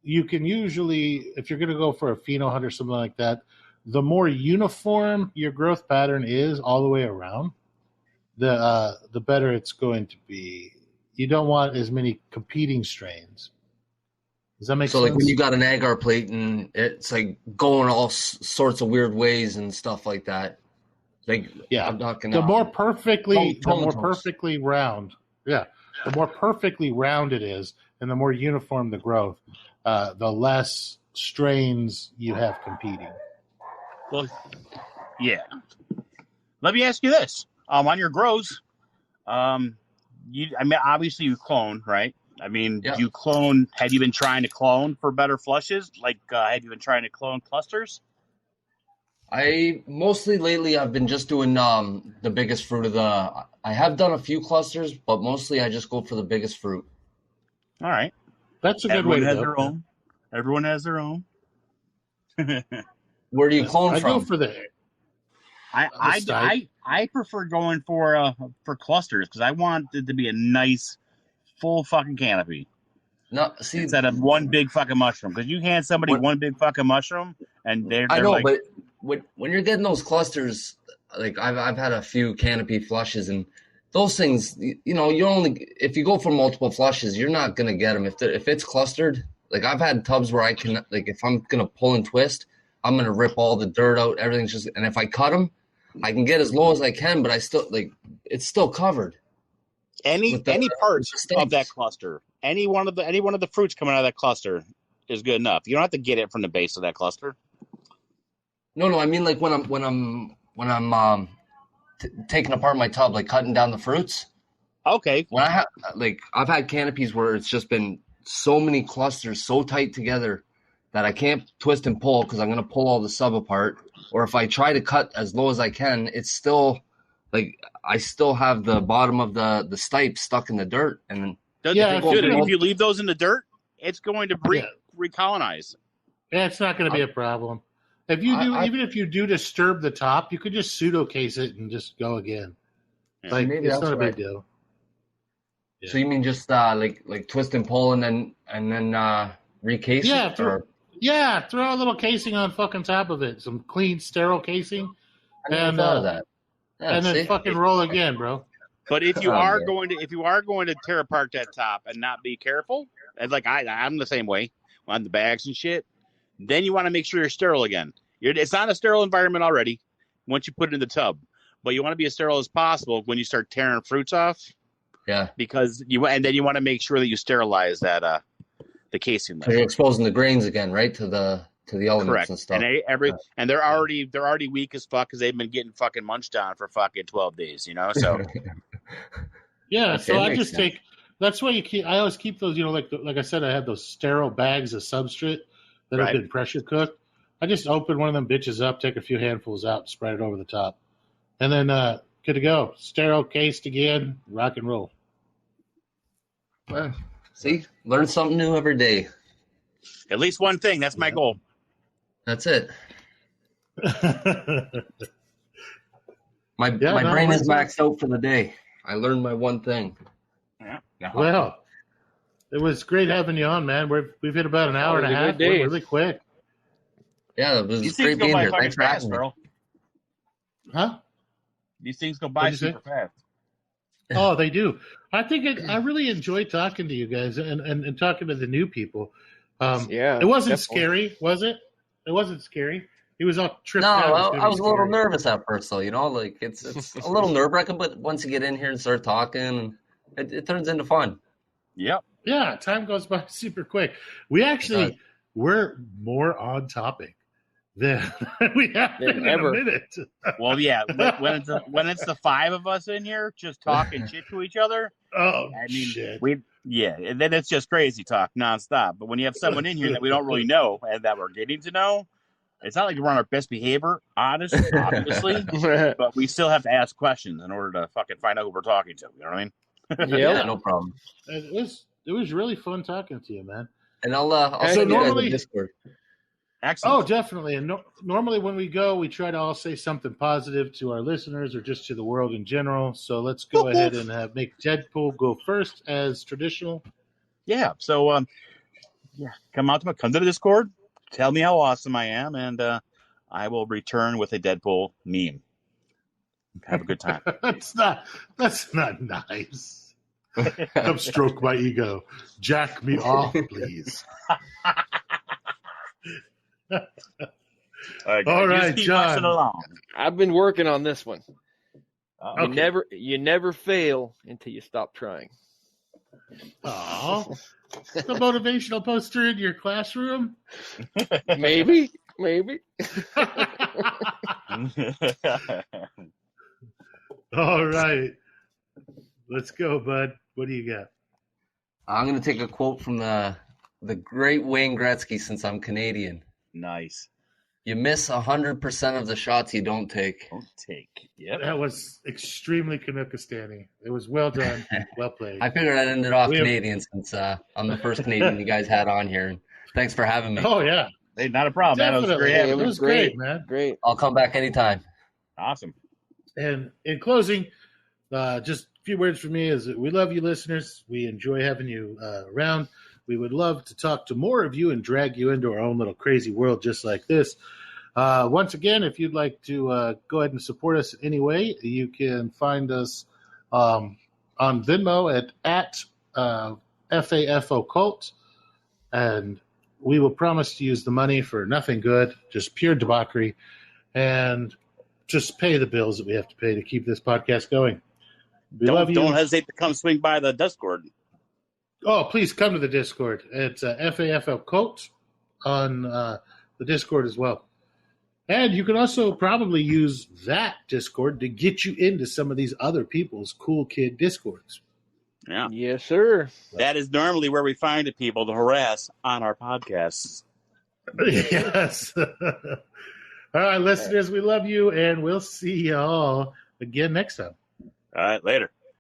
[SPEAKER 1] you can usually, if you're going to go for a Phenohunt or something like that, the more uniform your growth pattern is all the way around, the better it's going to be. You don't want as many competing strains. Does that make sense?
[SPEAKER 3] So like when you got an agar plate and it's like going all sorts of weird ways and stuff like that. Like, I'm not gonna.
[SPEAKER 1] The more perfectly round, the more perfectly round it is, and the more uniform the growth, the less strains you have competing.
[SPEAKER 5] Well, yeah. Let me ask you this: on your grows, obviously you clone, right? I mean, you clone. Have you been trying to clone for better flushes? Like, have you been trying to clone clusters?
[SPEAKER 3] Mostly lately I've been just doing the biggest fruit of the. I have done a few clusters, but mostly I just go for the biggest fruit.
[SPEAKER 5] All right,
[SPEAKER 1] that's a good way to
[SPEAKER 5] have their own. Everyone has their own.
[SPEAKER 3] Where do you clone from?
[SPEAKER 1] I go for the.
[SPEAKER 5] I prefer going for clusters because I want it to be a nice full fucking canopy.
[SPEAKER 3] No, see,
[SPEAKER 5] instead of one big fucking mushroom, because you hand somebody one big fucking mushroom and they're
[SPEAKER 3] I know,
[SPEAKER 5] like,
[SPEAKER 3] but when you're getting those clusters, like I've had a few canopy flushes, and those things, you know, if you go for multiple flushes, you're not gonna get them if it's clustered. Like I've had tubs where I can, like, if I'm gonna pull and twist, I'm gonna rip all the dirt out. Everything's just, and if I cut them, I can get as low as I can, but I still it's still covered.
[SPEAKER 5] Any parts of that cluster, any one of the fruits coming out of that cluster is good enough. You don't have to get it from the base of that cluster.
[SPEAKER 3] No, I mean like when I'm taking apart my tub, like cutting down the fruits.
[SPEAKER 5] Okay.
[SPEAKER 3] When I've had canopies where it's just been so many clusters so tight together that I can't twist and pull because I'm gonna pull all the sub apart. Or if I try to cut as low as I can, it's still like I still have the bottom of the stipe stuck in the dirt. And
[SPEAKER 5] if you leave those in the dirt, it's going to recolonize.
[SPEAKER 1] Yeah, it's not going to be a problem. If you do, even if you do disturb the top, you could just pseudo case it and just go again. Like it's not a big deal.
[SPEAKER 3] Yeah. So you mean just like twist and pull and then recase it?
[SPEAKER 1] Throw a little casing on fucking top of it, some clean, sterile casing,
[SPEAKER 3] and that. Yeah,
[SPEAKER 1] and then fucking roll again, bro.
[SPEAKER 5] But if you are going to tear apart that top and not be careful, and like I'm the same way on the bags and shit, then you want to make sure you're sterile again. It's not a sterile environment already. once you put it in the tub. But you want to be as sterile as possible when you start tearing fruits off.
[SPEAKER 3] Yeah.
[SPEAKER 5] Because you want to make sure that you sterilize that the casing.
[SPEAKER 3] So you're exposing the grains again, right, to the elements
[SPEAKER 5] Correct.
[SPEAKER 3] and stuff.
[SPEAKER 5] And they're already weak as fuck because they've been getting fucking munched on for fucking 12 days, you know. So
[SPEAKER 1] yeah,
[SPEAKER 3] Okay,
[SPEAKER 1] so I
[SPEAKER 3] makes
[SPEAKER 1] just
[SPEAKER 3] sense.
[SPEAKER 1] take. That's why I always keep those. You know, like I said, I have those sterile bags of substrate that have
[SPEAKER 5] Right.
[SPEAKER 1] been pressure cooked. I just open one of them bitches up, take a few handfuls out, spread it over the top, and then good to go. Sterile, cased again, rock and roll.
[SPEAKER 3] Well, see, learn something new every day.
[SPEAKER 5] at least one thing. That's my goal.
[SPEAKER 3] That's it. My
[SPEAKER 1] Yeah, no,
[SPEAKER 3] brain is
[SPEAKER 1] it's-
[SPEAKER 3] maxed out for the day. I learned my one thing.
[SPEAKER 5] Yeah.
[SPEAKER 1] Well, it was great having you on, man. We've hit about an hour and a
[SPEAKER 4] It was a
[SPEAKER 1] half.
[SPEAKER 4] good day.
[SPEAKER 1] Went really quick,
[SPEAKER 3] Yeah, it was
[SPEAKER 5] These
[SPEAKER 3] great
[SPEAKER 5] things go
[SPEAKER 3] being
[SPEAKER 5] by
[SPEAKER 3] here.
[SPEAKER 5] fucking
[SPEAKER 3] Thanks for
[SPEAKER 5] fast,
[SPEAKER 3] having me.
[SPEAKER 5] Earl.
[SPEAKER 1] huh?
[SPEAKER 5] These things go by
[SPEAKER 1] What'd you say?
[SPEAKER 5] super fast.
[SPEAKER 1] Oh, they do. I think I really enjoy talking to you guys and talking to the new people.
[SPEAKER 4] Yeah,
[SPEAKER 1] It wasn't
[SPEAKER 4] definitely.
[SPEAKER 1] scary, was it? It wasn't scary. He was all tripped
[SPEAKER 3] No,
[SPEAKER 1] out. It gonna
[SPEAKER 3] I
[SPEAKER 1] be
[SPEAKER 3] was a little
[SPEAKER 1] scary.
[SPEAKER 3] nervous at first, though. You know, like it's a little nerve wracking, but once you get in here and start talking, it turns into fun.
[SPEAKER 5] Yep.
[SPEAKER 1] Yeah, time goes by super quick. We actually we're more on topic than we have
[SPEAKER 4] Than
[SPEAKER 1] been
[SPEAKER 4] ever.
[SPEAKER 1] in a minute.
[SPEAKER 5] Well, yeah. When it's the five of us in here just talking shit to each other,
[SPEAKER 1] Oh
[SPEAKER 5] I mean,
[SPEAKER 1] shit!
[SPEAKER 5] and then it's just crazy talk nonstop. But when you have someone in here that we don't really know and that we're getting to know, it's not like we're on our best behavior, obviously, but we still have to ask questions in order to fucking find out who we're talking to. You know what I mean?
[SPEAKER 3] Yeah, no problem.
[SPEAKER 1] It was really fun talking to you, man.
[SPEAKER 3] And I'll
[SPEAKER 1] So
[SPEAKER 3] send you guys
[SPEAKER 1] normally-
[SPEAKER 3] a Discord.
[SPEAKER 5] Excellent.
[SPEAKER 1] Oh, definitely. And normally when we go, we try to all say something positive to our listeners or just to the world in general. So let's go ahead and make Deadpool go first as traditional.
[SPEAKER 5] Yeah. So, come to the Discord. Tell me how awesome I am, and I will return with a Deadpool meme. Have a good time.
[SPEAKER 1] That's not nice. Come stroke my ego. Jack me off, please.
[SPEAKER 5] All
[SPEAKER 1] All right,
[SPEAKER 5] just keep
[SPEAKER 1] John.
[SPEAKER 5] watching along.
[SPEAKER 4] I've been working on this one.
[SPEAKER 1] Okay.
[SPEAKER 4] You never fail until you stop trying.
[SPEAKER 1] Oh, the motivational poster in your classroom.
[SPEAKER 4] Maybe.
[SPEAKER 1] All right, let's go, bud. What do you got?
[SPEAKER 3] I'm gonna take a quote from the great Wayne Gretzky, since I'm Canadian.
[SPEAKER 5] Nice.
[SPEAKER 3] You miss 100% of the shots you don't take.
[SPEAKER 5] Don't take. Yep.
[SPEAKER 1] That was extremely Canookistani. It was well done, well played.
[SPEAKER 3] I figured I'd end it off
[SPEAKER 1] We have-
[SPEAKER 3] Canadian since I'm the first Canadian you guys had on here. Thanks for having me.
[SPEAKER 1] Oh yeah,
[SPEAKER 5] Hey, not a problem, man. It was
[SPEAKER 1] definitely.
[SPEAKER 5] great having
[SPEAKER 1] It
[SPEAKER 5] you.
[SPEAKER 1] was great, man.
[SPEAKER 4] Great.
[SPEAKER 3] I'll come back anytime.
[SPEAKER 5] Awesome.
[SPEAKER 1] And in closing, just a few words from me is that we love you, listeners. We enjoy having you around. We would love to talk to more of you and drag you into our own little crazy world just like this. Once again, if you'd like to go ahead and support us in any way, you can find us on Venmo at FAFO Cult. And we will promise to use the money for nothing good, just pure debauchery, and just pay the bills that we have to pay to keep this podcast going. We love you.
[SPEAKER 5] Don't hesitate to come swing by the Discord.
[SPEAKER 1] Oh, please come to the Discord. It's FAFL Cult on the Discord as well. And you can also probably use that Discord to get you into some of these other people's cool kid Discords.
[SPEAKER 5] Yeah.
[SPEAKER 4] Yes, sir.
[SPEAKER 5] That is normally where we find the people to harass on our podcasts.
[SPEAKER 1] Yes. All right, listeners, we love you, and we'll see y'all again next time.
[SPEAKER 5] All right, later.